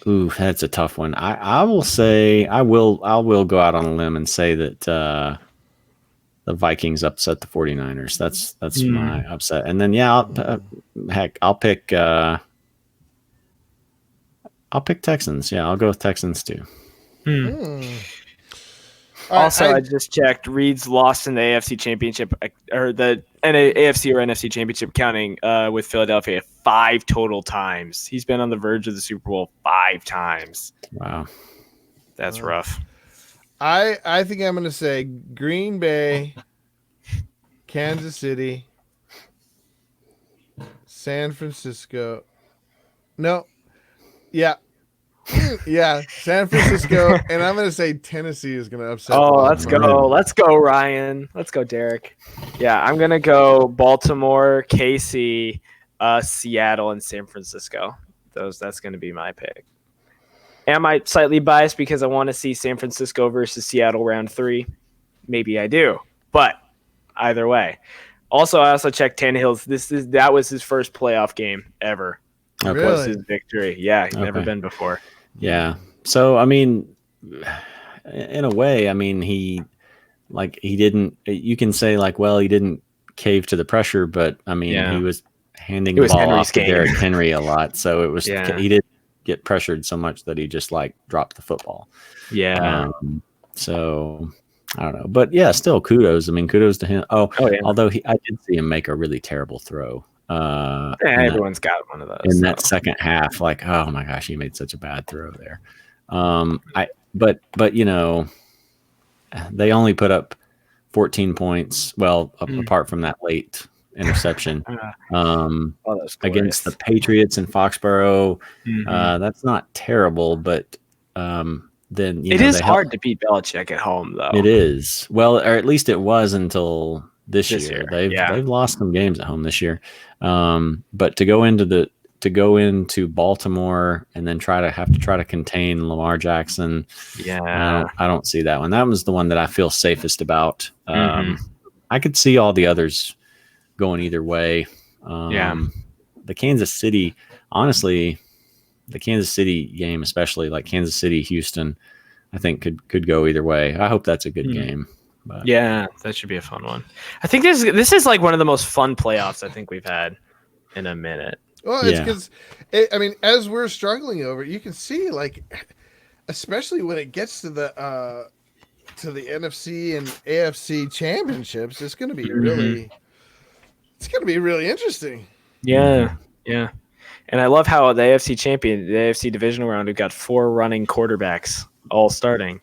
S3: Ooh, that's a tough one. I will say I will go out on a limb and say that the the Vikings upset the 49ers. That's
S1: Hmm.
S3: my upset. And then I'll pick Texans. Yeah, I'll go with Texans too.
S1: Hmm.
S2: All right,
S1: Also, I just checked. Reed's lost in the AFC Championship, or the AFC or NFC Championship, counting with Philadelphia 5 total times. He's been on the verge of the Super Bowl 5 times.
S3: Wow.
S1: That's
S2: Wow.
S1: rough.
S2: I think I'm going to say Green Bay, Kansas City, San Francisco. No. Yeah. Yeah, San Francisco, and I'm going to say Tennessee is going to upset.
S1: Oh, let's
S2: Baltimore.
S1: go. Let's go, Ryan. Let's go, Derek. Yeah, I'm going to go Baltimore, KC, Seattle, and San Francisco. That's going to be my pick. Am I slightly biased because I want to see San Francisco versus Seattle round 3? Maybe I do, but either way. Also, I also checked Tannehill's. That was his first playoff game ever.
S3: Okay.
S1: Was
S2: Really?
S1: his victory? Yeah, he's never
S3: Okay.
S1: been before.
S3: Yeah. So I mean, in a way, I mean he didn't. You can say like, well, he didn't cave to the pressure, but I mean,
S1: Yeah.
S3: he was handing
S1: It
S3: the
S1: was
S3: ball
S1: Henry's
S3: off to
S1: game.
S3: Derrick Henry a lot, so it was
S1: Yeah.
S3: he didn't get pressured so much that he just like dropped the football.
S1: Yeah.
S3: So I don't know, but yeah, still kudos. I mean, kudos to him.
S1: Oh yeah.
S3: Although I did see him make a really terrible throw.
S1: Yeah,
S3: in that-
S1: everyone's got one of those.
S3: in that
S1: so.
S3: second half, like, oh my gosh, he made such a bad throw there. But you know, they only put up 14 points. Well, apart from that late interception,
S1: Oh, that's
S3: against the Patriots in Foxborough.
S1: Mhm.
S3: That's not terrible, but then
S1: It is hard to beat Belichick at home, though.
S3: It is. Well, or at least it was until this
S1: This
S3: year.
S1: year,
S3: They've lost some games at home this year. But to go into Baltimore and then try to contain Lamar Jackson,
S1: Yeah.
S3: I don't see that one. That was the one that I feel safest about.
S1: Mhm.
S3: I could see all the others going either way.
S1: Yeah.
S3: The Kansas City, honestly, the Kansas City game, especially like Kansas City, Houston, I think could go either way. I hope that's a good game. But
S1: Yeah, that should be a fun one. I think this is like one of the most fun playoffs I think we've had in a minute.
S2: Well, it's
S3: Yeah.
S2: because, I mean, as we're struggling over, you can see, like, especially when it gets to the NFC and AFC championships, it's going to be really interesting.
S1: Yeah, yeah. And I love how the AFC divisional round, we've got 4 running quarterbacks all starting.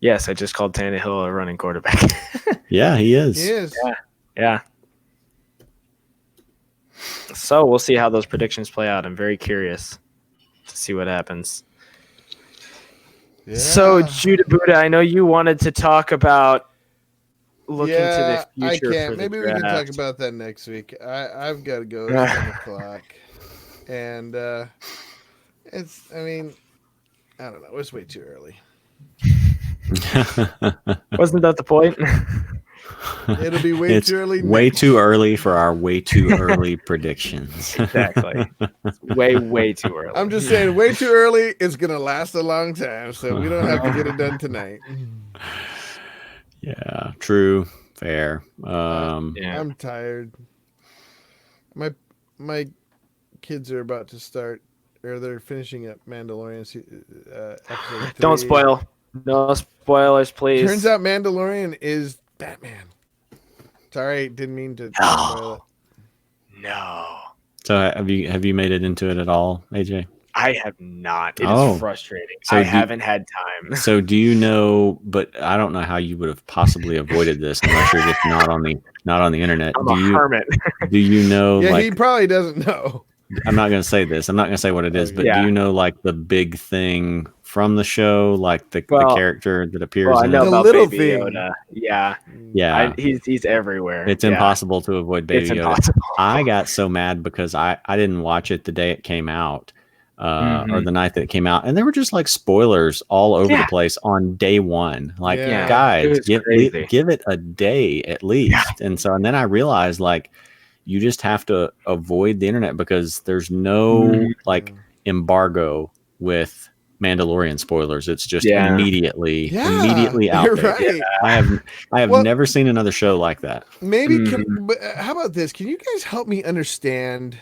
S1: Yes, I just called Tannehill a running quarterback.
S3: yeah, he is.
S2: He is.
S1: Yeah. So we'll see how those predictions play out. I'm very curious to see what happens.
S2: Yeah.
S1: So, Judah Buddha, I know you wanted to talk about looking
S2: yeah,
S1: to the future.
S2: I can't.
S1: For the
S2: Maybe we can
S1: draft.
S2: talk about that next week. I've got to go at 7 o'clock. And it's, I mean, I don't know. It's way too early.
S1: Wasn't that the point?
S2: It'll be way
S3: It's
S2: too early.
S3: way too early for our way too early predictions.
S1: Exactly. It's way too early.
S2: I'm just saying, way too early. It's going to last a long time. So we don't have to get it done tonight.
S3: Yeah, true, fair.
S1: Yeah.
S2: I'm tired. My kids are about to start, or they're finishing up Mandalorian episode 3.
S1: Don't spoil. No spoilers, please.
S2: Turns out Mandalorian is Batman. Sorry, didn't mean to spoil it.
S1: No.
S3: So have you made it into it at all, AJ?
S1: I have not. It
S3: Oh.
S1: is frustrating.
S3: So
S1: I
S3: do-
S1: haven't had time.
S3: So do you know? But I don't know how you would have possibly avoided this unless you're just not on the internet.
S1: I'm a hermit.
S3: Do you know?
S2: Yeah,
S3: like,
S2: he probably doesn't know.
S3: I'm not going to say this. I'm not going to say what it is. But
S1: Yeah.
S3: do you know like the big thing from the show, like the
S1: Well-
S3: character that appears
S1: Well, I
S3: in
S1: know
S3: it?
S2: The
S1: about
S2: little
S1: Baby
S2: thing.
S1: Yoda. Yeah.
S3: Yeah,
S1: He's everywhere.
S3: it's
S1: Yeah.
S3: impossible to avoid Baby
S1: It's
S3: Yoda.
S1: impossible.
S3: I got so mad because I didn't watch it the day it came out, or the night that it came out, and there were just like spoilers all over
S1: Yeah.
S3: the place on day one. Like,
S2: Yeah.
S1: It
S3: guys,
S1: was crazy.
S3: give it a day at least. And then I realized like you just have to avoid the internet because there's no
S1: Mhm.
S3: like embargo with Mandalorian spoilers. It's just
S1: Yeah.
S3: immediately
S2: Yeah,
S3: out
S2: you're
S3: there.
S2: right.
S3: I have
S2: Well-
S3: never seen another show like that.
S2: Maybe.
S1: Mm.
S2: But how about this? Can you guys help me understand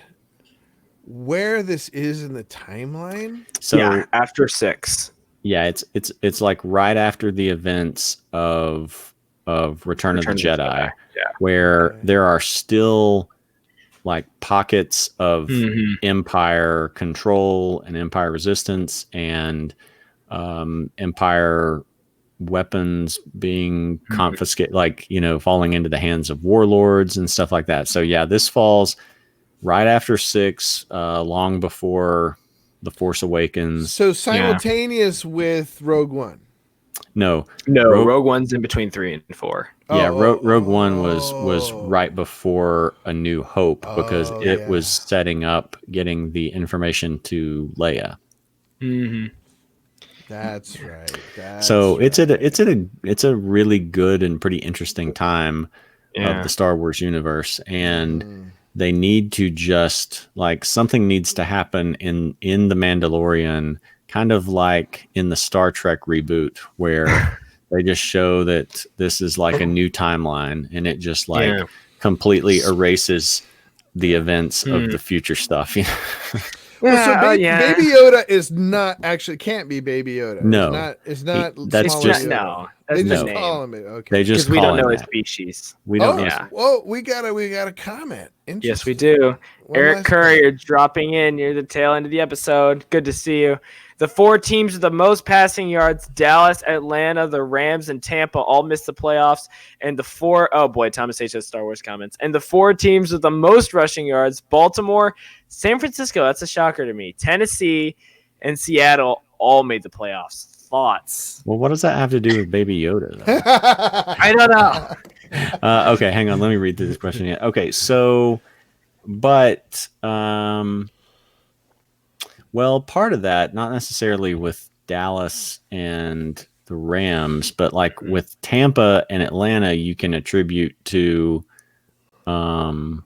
S2: where this is in the timeline?
S3: So
S1: yeah, after 6.
S3: yeah, it's like right after the events of Return of the Jedi,
S1: Yeah.
S3: where
S2: Okay.
S3: there are still like pockets of
S1: Mhm.
S3: Empire control and Empire resistance and Empire weapons being confiscated, like, you know, falling into the hands of warlords and stuff like that. So yeah, this falls right after 6, long before The Force Awakens.
S2: So simultaneous with Rogue One.
S3: No,
S1: No,
S3: Rogue-
S1: Rogue One's in between 3 and 4.
S3: yeah,
S2: Oh,
S3: Rogue One was
S2: oh.
S3: right before A New Hope because
S2: Oh,
S3: it
S2: yeah.
S3: was setting up getting the information to Leia.
S1: Mm-hmm.
S2: That's right. That's
S3: So
S2: right.
S3: it's a really good and pretty interesting time
S1: Yeah.
S3: of the Star Wars universe, and
S2: Mm.
S3: they need to just like something needs to happen in the Mandalorian, kind of like in the Star Trek reboot where they just show that this is like a new timeline and it just like
S1: Yeah.
S3: completely erases the events
S1: Hmm.
S3: of the future stuff. You know?
S2: Well, so
S1: Yeah,
S2: Baby Yoda is not actually can't be Baby Yoda.
S3: No.
S2: It's not.
S3: That's
S2: smaller
S3: just-
S2: Yoda.
S1: no. That's
S2: They
S1: the
S2: just
S1: name.
S2: call him it. Okay.
S3: They just
S1: Because we
S3: call
S1: don't
S3: him
S1: know his
S3: that.
S1: species.
S3: We don't
S2: Oh,
S3: know.
S1: yeah.
S2: Well, we got a comment.
S1: Yes, we
S2: Interesting.
S1: do.
S2: One
S1: Eric
S2: last
S1: Curry,
S2: comment.
S1: you're dropping in near the tail end of the episode. Good to see you. The 4 teams with the most passing yards, Dallas, Atlanta, the Rams, and Tampa all missed the playoffs. And the 4, oh boy, Thomas H. has Star Wars comments. And the 4 teams with the most rushing yards, Baltimore, San Francisco, that's a shocker to me, Tennessee, and Seattle all made the playoffs. Thoughts?
S3: Well, what does that have to do with Baby Yoda, though?
S1: I don't know.
S3: Okay, hang on. Let me read through this question again. Okay, so, but, well, part of that, not necessarily with Dallas and the Rams, but like with Tampa and Atlanta, you can attribute to, Tampa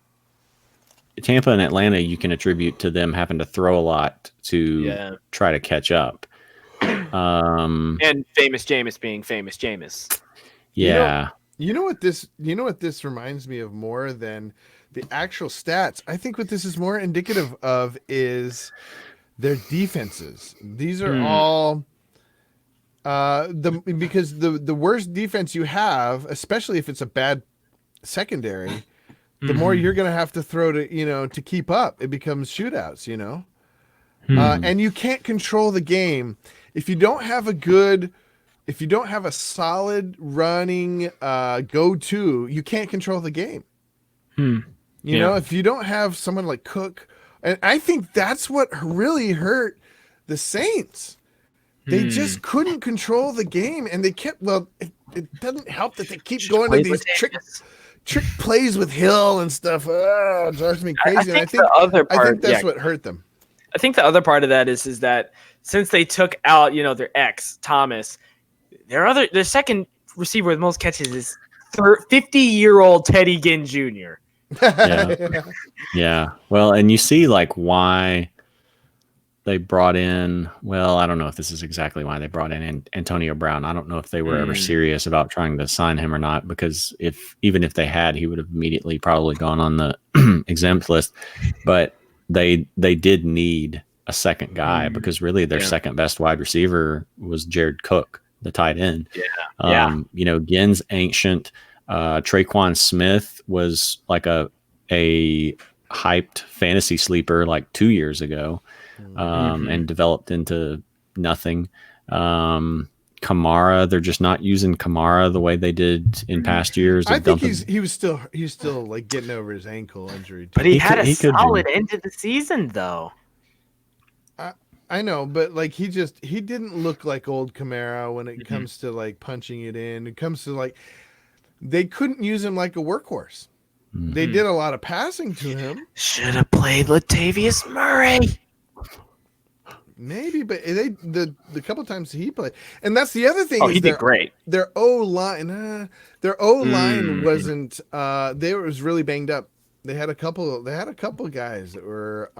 S3: and Atlanta, you can attribute to them having to throw a lot to
S1: Yeah.
S3: try to catch up.
S1: And famous Jameis being famous Jameis.
S3: Yeah.
S2: You know what this reminds me of more than the actual stats? I think what this is more indicative of is their defenses. These are all because the worse defense you have, especially if it's a bad secondary, the more you're going to have to throw to keep up. It becomes shootouts, and you can't control the game if you don't have a solid running go-to. You can't control the game. You know, if you don't have someone like Cook, and I think that's what really hurt the Saints. They just couldn't control the game, and they kept. Well, it doesn't help that they keep going to these trick plays with Hill and stuff. Oh, it drives me crazy.
S1: I think the other part,
S2: I think that's what hurt them.
S1: I think the other part of that is that since they took out, their ex Thomas, their second receiver with most catches is 50-year-old Teddy Ginn Jr.
S3: Yeah. Yeah. Well, and you see like why they brought in, well, I don't know if this is exactly why they brought in Antonio Brown. I don't know if they were ever serious about trying to sign him or not, because even if they had, he would have immediately probably gone on the exempt list. But they did need a second guy because really their second best wide receiver was Jared Cook, the tight end. Ginn's ancient. Traquan Smith was like a hyped fantasy sleeper like 2 years ago, and developed into nothing. Kamara, they're just not using Kamara the way they did in past years.
S2: I think he was still like getting over his ankle injury.
S1: But he
S3: He
S1: had
S3: could-
S1: a
S3: he could be.
S1: solid end of the season, though.
S2: I know, but like he didn't look like old Kamara when it comes to like punching it in. It comes to like they couldn't use him like a workhorse. They did a lot of passing to him,
S1: Should have played Latavius Murray.
S2: maybe, but the couple times he played, and that's the other thing.
S1: Oh,
S2: is
S1: he did great.
S2: Their O line, wasn't. They was really banged up. They had a couple guys that were.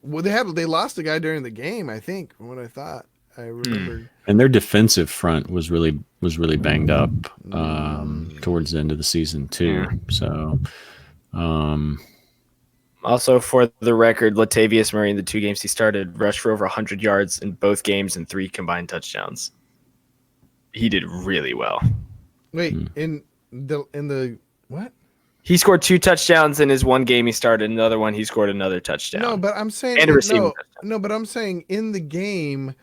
S2: They lost a guy during the game, I think. From what I thought. I remembered.
S3: And their defensive front was really banged up towards the end of the season too.
S1: Yeah.
S3: So,
S1: Also, for the record, Latavius Murray in the 2 games he started rushed for over 100 yards in both games and 3 combined touchdowns. He did really well.
S2: Wait, in the what?
S1: He scored 2 touchdowns in his 1 game he started. In another one, he scored another touchdown.
S2: No, but I'm saying
S1: And a receiving
S2: no, but I'm saying in the game,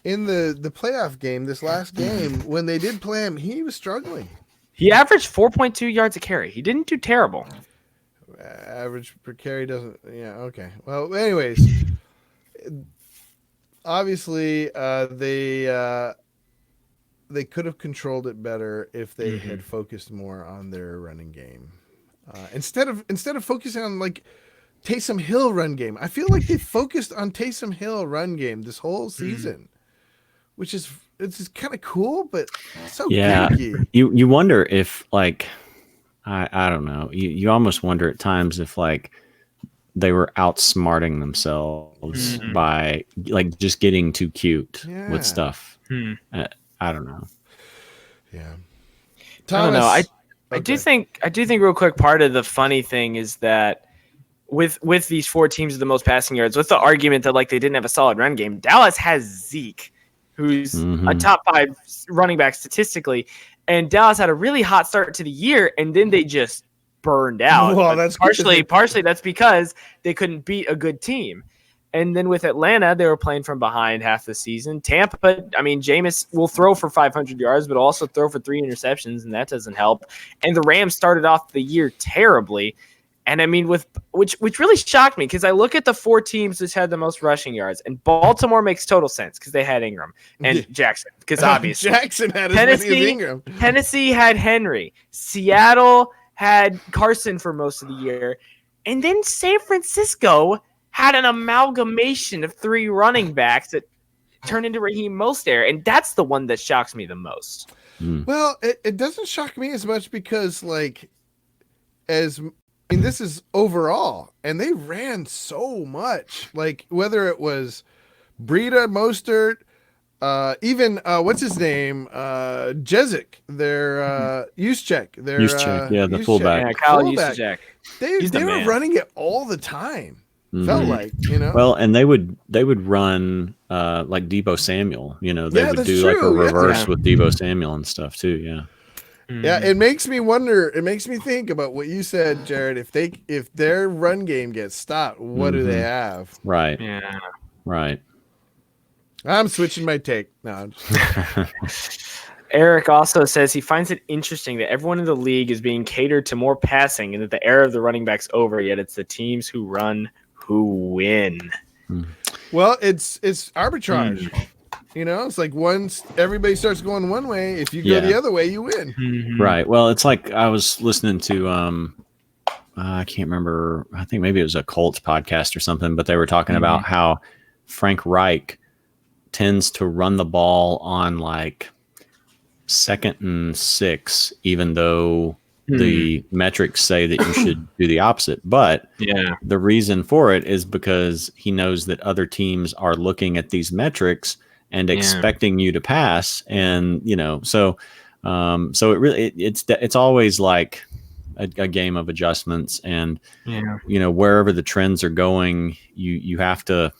S2: in the playoff game, this last game, when they did play him, he was struggling.
S1: He averaged 4.2 yards a carry. He didn't do terrible.
S2: Average per carry doesn't. Yeah, okay. Well, anyways, obviously they could have controlled it better if they had focused more on their running game instead of focusing on like Taysom Hill run game. I feel like they focused on Taysom Hill run game this whole season, which is it's kind of cool, but so gimmicky.
S3: You wonder if like. I don't know. You almost wonder at times if like they were outsmarting themselves by like just getting too cute with stuff. I don't know.
S2: Yeah.
S1: I don't know. I do think real quick, part of the funny thing is that with these 4 teams with the most passing yards, with the argument that like they didn't have a solid run game, Dallas has Zeke, who's a top 5 running back statistically. And Dallas had a really hot start to the year, and then they just burned out.
S2: Well, that's
S1: partially that's because they couldn't beat a good team. And then with Atlanta, they were playing from behind half the season. Tampa, I mean, Jameis will throw for 500 yards, but also throw for 3 interceptions, and that doesn't help. And the Rams started off the year terribly. And I mean, which really shocked me because I look at the 4 teams which had the most rushing yards, and Baltimore makes total sense because they had Ingram and Jackson. Because obviously
S2: Jackson had as many as Ingram.
S1: Tennessee had Henry. Seattle had Carson for most of the year, and then San Francisco had an amalgamation of 3 running backs that turned into Raheem Mostert, and that's the one that shocks me the most.
S2: Well, it doesn't shock me as much because this is overall, and they ran so much. Like whether it was Breida, Mostert, even what's his name, Jezik, their Juszczyk,
S3: the fullback.
S1: Yeah, Kyle Juszczyk.
S2: They were running it all the time. Felt like,
S3: Well, and they would run like Deebo Samuel. They would do like a reverse with Deebo Samuel and stuff too. Yeah.
S2: Yeah, it makes me wonder. It makes me think about what you said, Jared. If their run game gets stopped, what do they have?
S3: Right.
S1: Yeah.
S3: Right.
S2: I'm switching my take. No.
S1: Eric also says he finds it interesting that everyone in the league is being catered to more passing, and that the era of the running back's over. Yet it's the teams who run who win.
S2: Well, it's arbitrage. It's like once everybody starts going one way, if you go the other way, you win.
S3: Right. Well, it's like I was listening to I can't remember. I think maybe it was a Colts podcast or something, but they were talking about how Frank Reich tends to run the ball on like 2nd and 6, even though the metrics say that you should do the opposite. But the reason for it is because he knows that other teams are looking at these metrics and expecting you to pass, and so it really it's always like a game of adjustments, and wherever the trends are going, you have to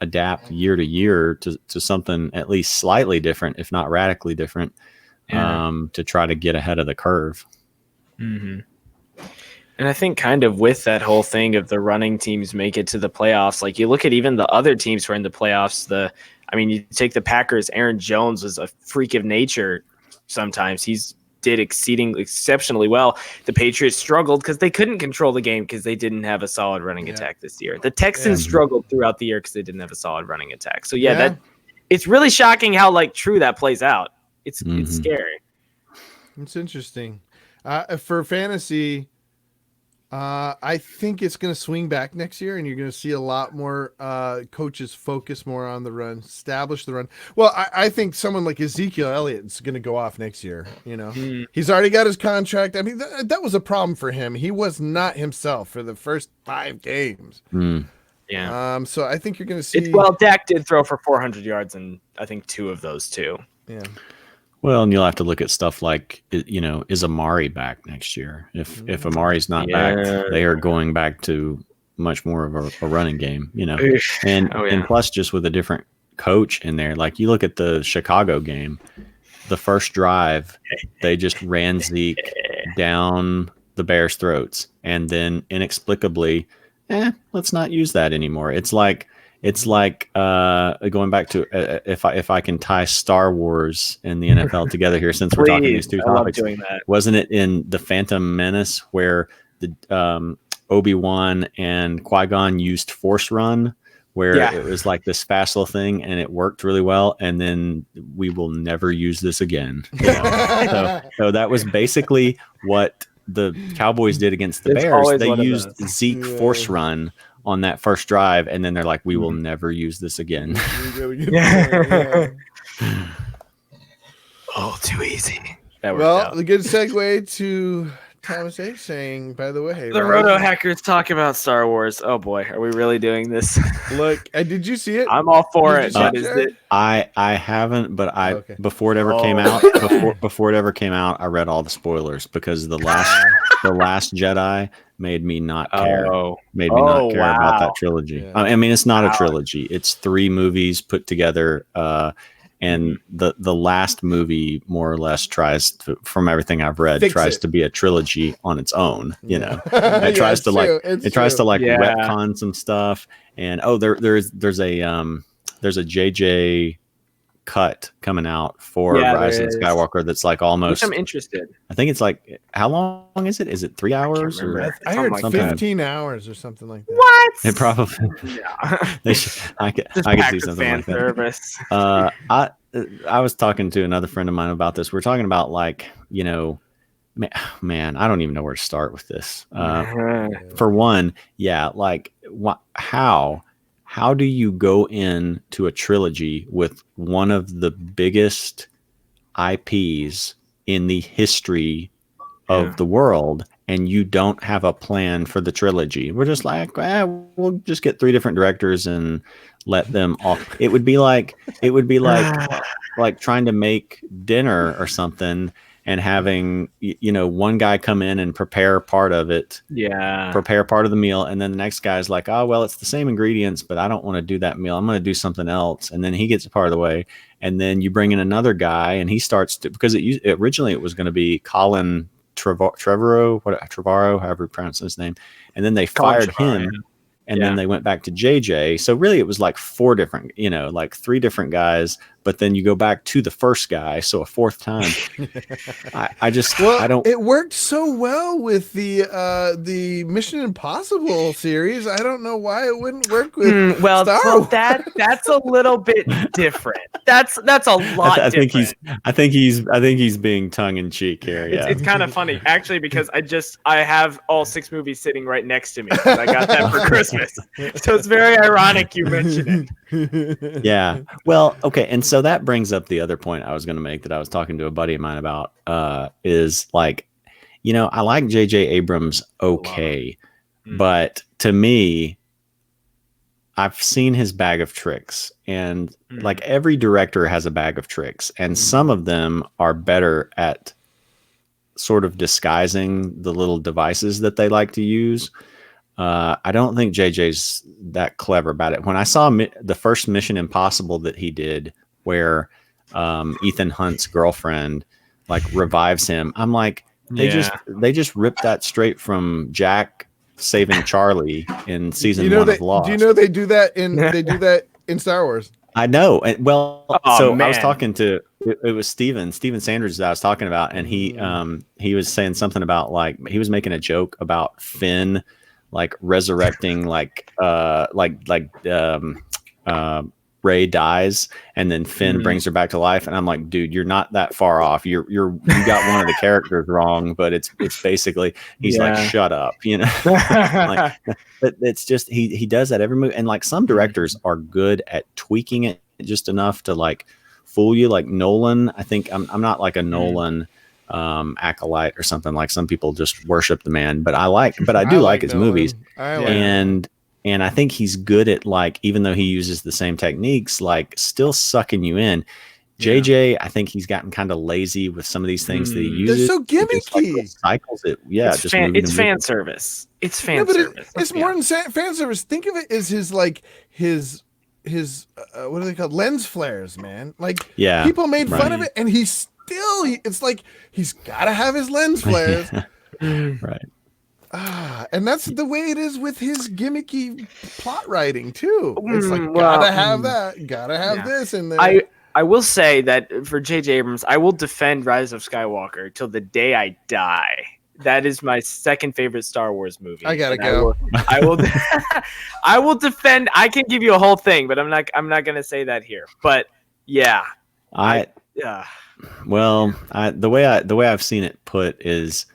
S3: adapt year to year to something at least slightly different, if not radically different, to try to get ahead of the curve.
S1: And I think kind of with that whole thing of the running teams make it to the playoffs, like you look at even the other teams who are in the playoffs, you take the Packers, Aaron Jones was a freak of nature sometimes. He's did exceptionally well. The Patriots struggled because they couldn't control the game because they didn't have a solid running attack this year. The Texans struggled throughout the year because they didn't have a solid running attack. So that it's really shocking how true that plays out. It's scary.
S2: It's interesting. For fantasy, I think it's going to swing back next year, and you're going to see a lot more coaches focus more on the run, establish the run. Well, I think someone like Ezekiel Elliott is going to go off next year. He's already got his contract. I mean, that was a problem for him. He was not himself for the first 5 games.
S1: Yeah.
S2: So I think you're going to see.
S1: Dak did throw for 400 yards, and I think 2 of those 2.
S2: Yeah.
S3: Well, and you'll have to look at stuff like, is Amari back next year? If Amari's not back, they are going back to much more of a running game, and plus just with a different coach in there. Like you look at the Chicago game, the first drive, they just ran Zeke down the Bears' throats, and then inexplicably, let's not use that anymore. It's like going back to if I can tie Star Wars and the NFL together here, since we're talking these two topics. Wasn't it in The Phantom Menace where the Obi-Wan and Qui-Gon used Force Run, where it was like this fast little thing and it worked really well, and then we will never use this again. So that was basically what the Cowboys did against the Bears. They used Zeke Force Run on that first drive, and then they're like, we will never use this again.
S1: Oh, too easy.
S2: Well, the good segue to Thomas H saying, by the way,
S1: the Roto Hackers talk about Star Wars. Oh boy, are we really doing this?
S2: Look, did you see it?
S1: I'm all for it.
S3: I haven't, but before it ever came out, before it ever came out, I read all the spoilers because the last Jedi made me not care. Made me not care about that trilogy. Yeah. I mean, it's not a trilogy. It's 3 movies put together. And the last movie more or less tries to, from everything I've read, tries to be a trilogy on its own. It tries to retcon some stuff. And there's a JJ cut coming out for Rise of Skywalker that's like almost.
S1: I'm interested. I
S3: think it's like, how long is it? Is it 3 hours?
S2: I heard 15 hours or something like that.
S1: What?
S3: It probably. I could see something like that. I was talking to another friend of mine about this. We're talking about man, I don't even know where to start with this. For one, how do you go into a trilogy with one of the biggest IPs in the history of the world, and you don't have a plan for the trilogy? We're just like, we'll just get 3 different directors and let them off. It would be like trying to make dinner or something and having one guy come in and prepare part of it, prepare part of the meal, and then the next guy's like, oh well, it's the same ingredients, but I don't want to do that meal, I'm going to do something else, and then he gets a part of the way, and then you bring in another guy and he starts to, because originally it was going to be Colin Trevorrow, however you pronounce his name, and then they fired him. And then they went back to JJ. So really it was like 4 different, 3 different guys, but then you go back to the first guy. So a 4th time. I don't.
S2: It worked so well with the Mission Impossible series. I don't know why it wouldn't work with Star Wars.
S1: That's a little bit different. That's a lot different.
S3: I think he's being tongue in cheek here. Yeah.
S1: It's kind of funny actually, because I have all 6 movies sitting right next to me. I got that for Christmas. So it's very ironic you mention it.
S3: Yeah. Well, okay. And so that brings up the other point I was going to make that I was talking to a buddy of mine about, is like, I like J.J. Abrams. Okay. But to me, I've seen his bag of tricks, and like every director has a bag of tricks, and some of them are better at sort of disguising the little devices that they like to use. I don't think JJ's that clever about it. When I saw the first Mission Impossible that he did, where Ethan Hunt's girlfriend like revives him, I'm like, they just ripped that straight from Jack saving Charlie in season 1 of Lost.
S2: Do you know they do that in Star Wars?
S3: I know. I was talking to, it was Steven Sanders that I was talking about, and he was saying something about, like, he was making a joke about Finn like resurrecting, Rey dies and then Finn brings her back to life, and I'm like, dude, you're not that far off. You got one of the characters wrong, but it's basically he's like, shut up, like, but it's just he does that every movie, and like some directors are good at tweaking it just enough to like fool you, like Nolan. I think I'm not like a Nolan acolyte or something. Like some people just worship the man, but I do like his movies. And I think he's good at, like, even though he uses the same techniques, like still sucking you in. JJ, I think he's gotten kind of lazy with some of these things that he
S2: They're
S3: uses.
S2: so
S3: He just, like,
S2: gimmicky.
S3: cycles it. Yeah,
S1: It's fan,
S3: moving to
S1: fan
S3: moving.
S1: service. It's
S2: No,
S1: fan
S2: but
S1: service.
S2: it's more than fan service. Think of it as his what are they called? Lens flares, man. Like,
S3: Yeah,
S2: people made fun
S3: right.
S2: of it, and it's like he's got to have his lens flares.
S3: Right.
S2: And that's the way it is with his gimmicky plot writing too. It's like,
S1: well,
S2: gotta have that, gotta have this in there.
S1: I will say that for J.J. Abrams, I will defend Rise of Skywalker till the day I die. That is my second favorite Star Wars movie.
S2: I gotta
S1: And
S2: go.
S1: I will I will defend. I can give you a whole thing, but I'm not gonna say that here. But yeah,
S3: the way I've seen it put is,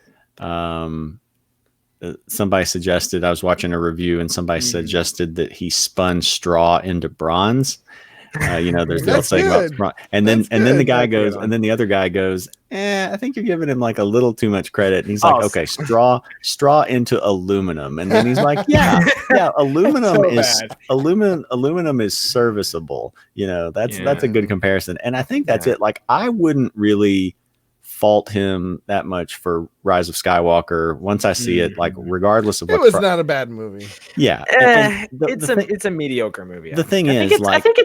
S3: somebody suggested, I was watching a review and somebody suggested that he spun straw into bronze. There's the old saying about bronze. And then the guy goes, and then the other guy goes, I think you're giving him like a little too much credit. And he's like, okay, straw into aluminum. And then he's like, yeah, aluminum
S1: So
S3: is
S1: bad.
S3: aluminum is serviceable. That's a good comparison. And I think that's it. Like, I wouldn't really fault him that much for Rise of Skywalker once I see it, like, regardless of
S2: it
S3: what
S2: was not a bad movie.
S3: yeah.
S1: it's a mediocre movie.
S3: The thing
S1: I
S3: is,
S1: think
S3: like,
S1: I think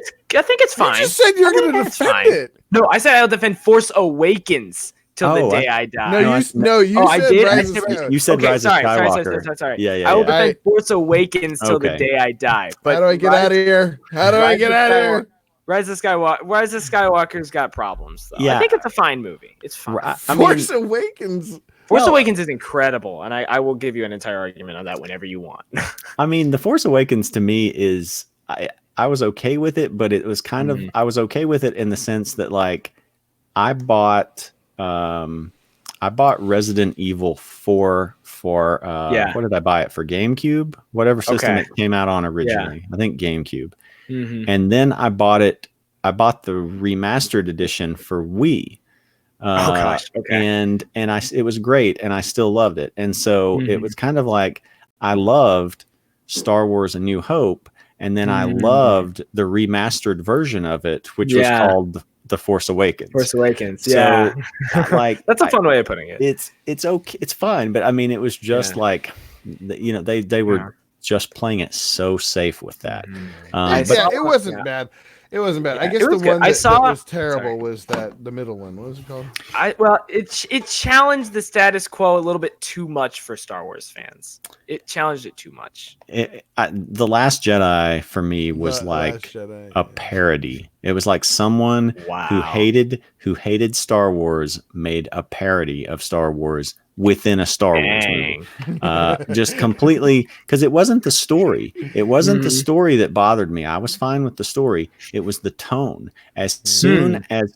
S1: it's fine.
S2: You just said you were going to
S1: it's
S2: defend
S1: fine.
S2: it.
S1: No, I said I'll defend Force Awakens till the
S3: Oh,
S1: day I die.
S2: You
S1: I
S2: said
S1: did?
S2: Rise of
S1: I said-
S2: Skywalker.
S3: you said Rise of Skywalker.
S1: Sorry.
S3: Yeah.
S1: I will defend Force Awakens till the
S3: Okay.
S1: day I die. But
S2: How do I get out of here? How do I get out of here?
S1: Rise of Skywalker's got problems, though.
S3: Yeah.
S1: I think it's a fine movie. It's fine.
S2: Force Awakens.
S1: Force Awakens is incredible, and I will give you an entire argument on that whenever you want.
S3: I mean, The Force Awakens to me is, I was okay with it, but it was kind of, I was okay with it in the sense that, like, I bought Resident Evil 4 for what did I buy it for? GameCube, whatever system it came out on originally. I think GameCube. And then I bought the remastered edition for Wii. And it was great, and I still loved it. And so it was kind of like, I loved Star Wars: A New Hope, and then I loved the remastered version of it, which was called The Force Awakens.
S1: Force Awakens,
S3: So, like,
S1: that's a fun way of putting it.
S3: It's okay, it's fine, but I mean, it was just like, they were just playing it so safe with that.
S2: It wasn't bad. It wasn't bad. I guess the one that was terrible was the middle one. What was it called?
S1: It challenged the status quo a little bit too much for Star Wars fans. It challenged it too much.
S3: The Last Jedi for me was like a parody. It was like someone who hated Star Wars made a parody of Star Wars within a Star Wars movie. Just completely, because it wasn't the story. It wasn't the story that bothered me. I was fine with the story. It was the tone. As soon as,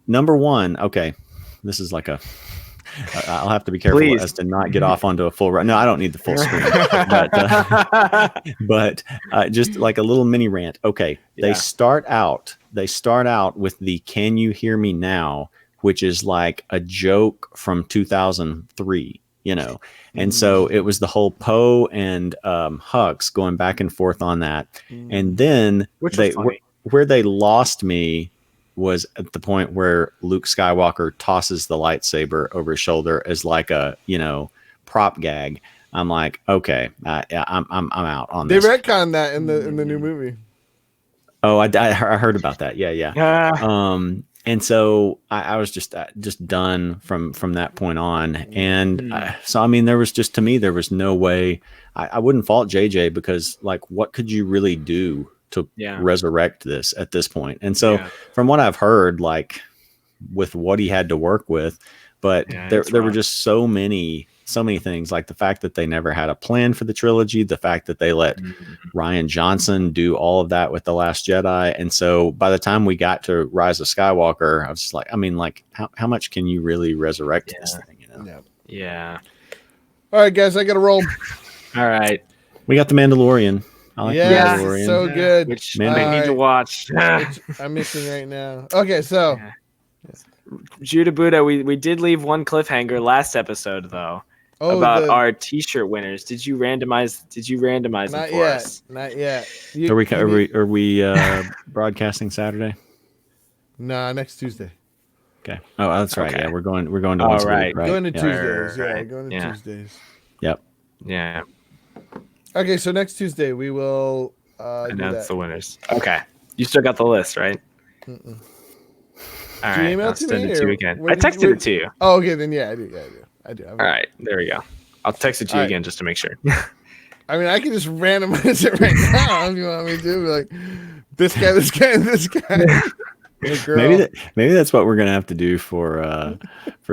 S3: number one, okay, this is like I'll have to be careful as to not get off onto a full run. No, I don't need the full screen. but just like a little mini rant. Okay, they start out with the "Can you hear me now?" which is like a joke from 2003, and so it was the whole Poe and Hux going back and forth on that, and then where they lost me was at the point where Luke Skywalker tosses the lightsaber over his shoulder as like a prop gag. I'm like, okay, I'm out on this.
S2: They retconned that in the new movie.
S3: Oh, I heard about that. Yeah. And so I was just done from that point on. And so, I mean, there was no way I wouldn't fault JJ, because, like, what could you really do to resurrect this at this point? And so from what I've heard, like, with what he had to work with, but there were just so many things, like the fact that they never had a plan for the trilogy, the fact that they let Rian Johnson do all of that with The Last Jedi. And so by the time we got to Rise of Skywalker, I was just like, I mean, like, how much can you really resurrect this thing?
S1: Yeah.
S2: All right, guys, I got to roll.
S1: All right.
S3: We got The Mandalorian. I like The Mandalorian.
S2: So good.
S1: Which I need to watch.
S2: Which I'm missing right now. Okay, so
S1: Judah Buddha, we did leave one cliffhanger last episode, though. about our T-shirt winners. Did you randomize them
S2: Not
S1: for
S2: yet.
S1: us?
S2: Not yet.
S3: Are we broadcasting Saturday?
S2: Nah, next Tuesday.
S3: Okay. Oh, that's right.
S1: Okay.
S3: Yeah, we're going to
S1: All
S3: once a
S1: right.
S3: week, right?
S2: Going to
S3: Yeah.
S2: Tuesdays. Yeah,
S1: Right.
S2: going to
S1: Yeah.
S2: Tuesdays.
S3: Yep.
S1: Yeah,
S2: Okay, so next Tuesday we will do
S1: announce
S2: that.
S1: the winners. Okay, you still got the list, right?
S2: Mm-mm.
S1: All
S2: Did you
S1: right,
S2: email
S1: I'll
S2: it to
S1: send
S2: me,
S1: it to
S2: or
S1: you again.
S2: where
S1: I
S2: did you-
S1: texted
S2: where-
S1: it to you.
S2: Oh, okay, then yeah, I do.
S1: All right, there we go. I'll text it to you
S2: All right.
S1: again just to make sure.
S2: I mean, I can just randomize it right now if you want me to. Be like, this guy, this guy, and this guy. Hey, girl.
S3: Maybe that's what we're gonna have to do for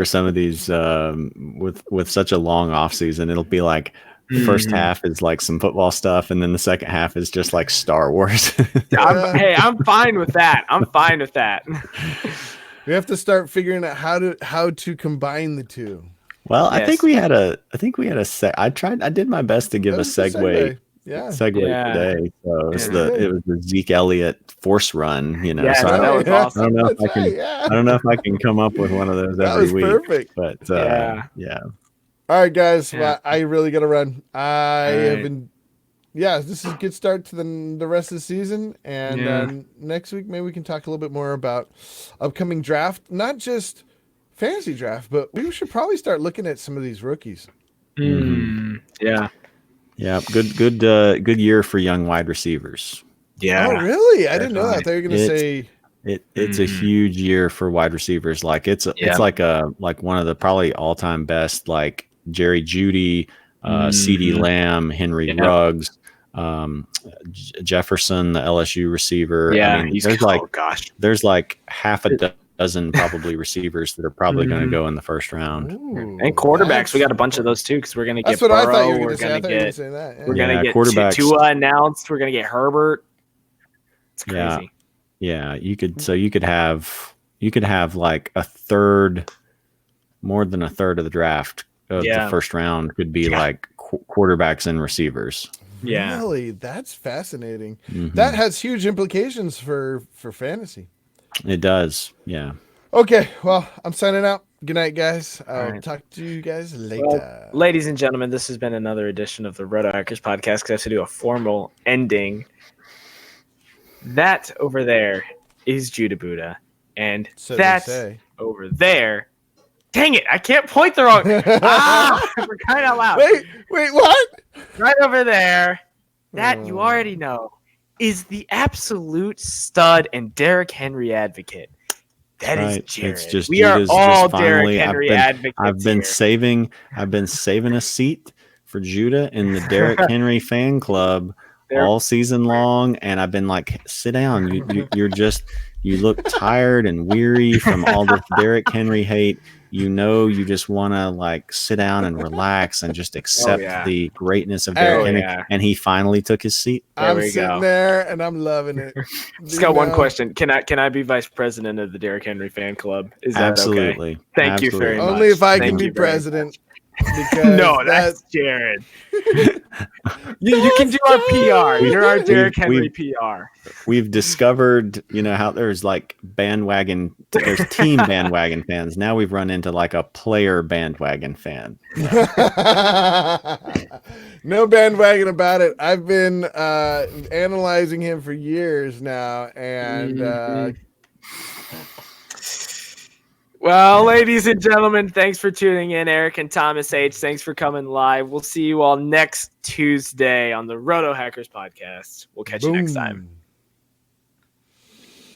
S3: some of these with such a long off season. It'll be like the first half is like some football stuff, and then the second half is just like Star Wars.
S1: I'm fine with that. I'm fine with that.
S2: We have to start figuring out how to combine the two.
S3: Well, I
S1: Yes.
S3: think we had a I did my best to give a
S2: That was a
S3: segue
S2: Yeah.
S1: Yeah.
S3: today. So
S1: Yeah.
S3: it was the Zeke Elliott force run, you know.
S1: Yeah,
S3: so
S1: that
S3: I
S1: was
S3: don't,
S1: awesome.
S3: I don't know if
S2: That's
S3: I can
S2: right, yeah.
S3: I don't know if I can come up with one of those
S2: That
S3: every
S2: was
S3: week.
S2: perfect.
S3: But
S1: Yeah.
S3: yeah.
S2: All right, guys.
S1: Yeah.
S2: Well, I really got to run. I
S1: All
S2: have
S1: right.
S2: been. Yeah, this is a good start to the rest of the season. And
S1: Yeah.
S2: next week, maybe we can talk a little bit more about upcoming draft, not just fantasy draft, but we should probably start looking at some of these rookies.
S1: Yeah.
S3: Yeah, good year for young wide receivers.
S1: Yeah.
S2: Oh, really? I didn't know that.
S1: Definitely.
S2: They were going to say.
S3: It's a huge year for wide receivers. Like it's like one of the probably all time best, like Jerry Jeudy, CeeDee Lamb, Henry Ruggs, Jefferson, the LSU receiver.
S1: Yeah.
S3: I mean, there's like half a
S1: Yeah.
S3: dozen probably receivers that are probably going to go in the first round.
S2: Ooh,
S1: And quarterbacks,
S2: that's-
S1: we got a bunch of those too, because we're gonna get
S2: That's what I thought you
S1: Burrow,
S2: were
S1: we're
S2: going to say. I
S1: gonna
S2: thought you were going to
S1: get
S2: say that. Yeah.
S1: we're gonna get
S3: quarterbacks.
S1: Tua announced. We're gonna get Herbert. It's
S3: Yeah.
S1: crazy.
S3: Yeah, you could have like more than a third of the draft of
S1: Yeah.
S3: the first round could be
S1: Yeah.
S3: like quarterbacks and receivers.
S1: Yeah.
S2: Really? That's fascinating.
S3: Mhm.
S2: That has huge implications for fantasy.
S3: It does. Yeah.
S2: Okay, well, I'm signing out. Good night, guys. I'll
S1: All right.
S2: talk to you guys later.
S1: Well, ladies and gentlemen, this has been another edition of the Roto Hackers podcast, because I have to do a formal ending. That over there is Judah Buddha, and
S2: So they
S1: that
S2: say.
S1: over there. Dang it! I can't point the wrong. For crying out loud!
S2: Wait, what?
S1: Right over there, that you
S2: Oh.
S1: already know, is the absolute stud and Derrick Henry advocate. That is
S3: Right.
S1: Jared.
S3: It's just
S1: We are
S3: Judah's
S1: all
S3: just finally-
S1: Derrick Henry
S3: I've
S1: advocates
S3: been
S1: here.
S3: I've been saving a seat for Judah in the Derrick Henry fan club
S1: There-
S3: all season long, and I've been like, sit down. You look tired and weary from all this Derrick Henry hate. You just want to like sit down and relax and just accept
S1: yeah.
S3: the greatness of
S2: Oh,
S3: Derrick Henry.
S1: yeah.
S3: And he finally took his seat.
S1: There
S2: I'm
S1: we
S2: sitting
S1: go.
S2: there and I'm loving it.
S1: Just got one question. Can I be vice president of the Derrick Henry fan club? Is that okay?
S3: Absolutely.
S1: Thank you very much.
S2: Only if I
S1: Thank
S2: can be
S1: you very
S2: president. Because
S1: No, that's Jared. you can do our PR. You're our Derrick Henry PR.
S3: We've discovered, how there's like there's team bandwagon fans. Now we've run into like a player bandwagon fan.
S2: no bandwagon about it. I've been analyzing him for years now, and
S1: Well, ladies and gentlemen, thanks for tuning in. Eric and Thomas H., thanks for coming live. We'll see you all next Tuesday on the Roto Hackers podcast. We'll catch you next time.
S2: boom.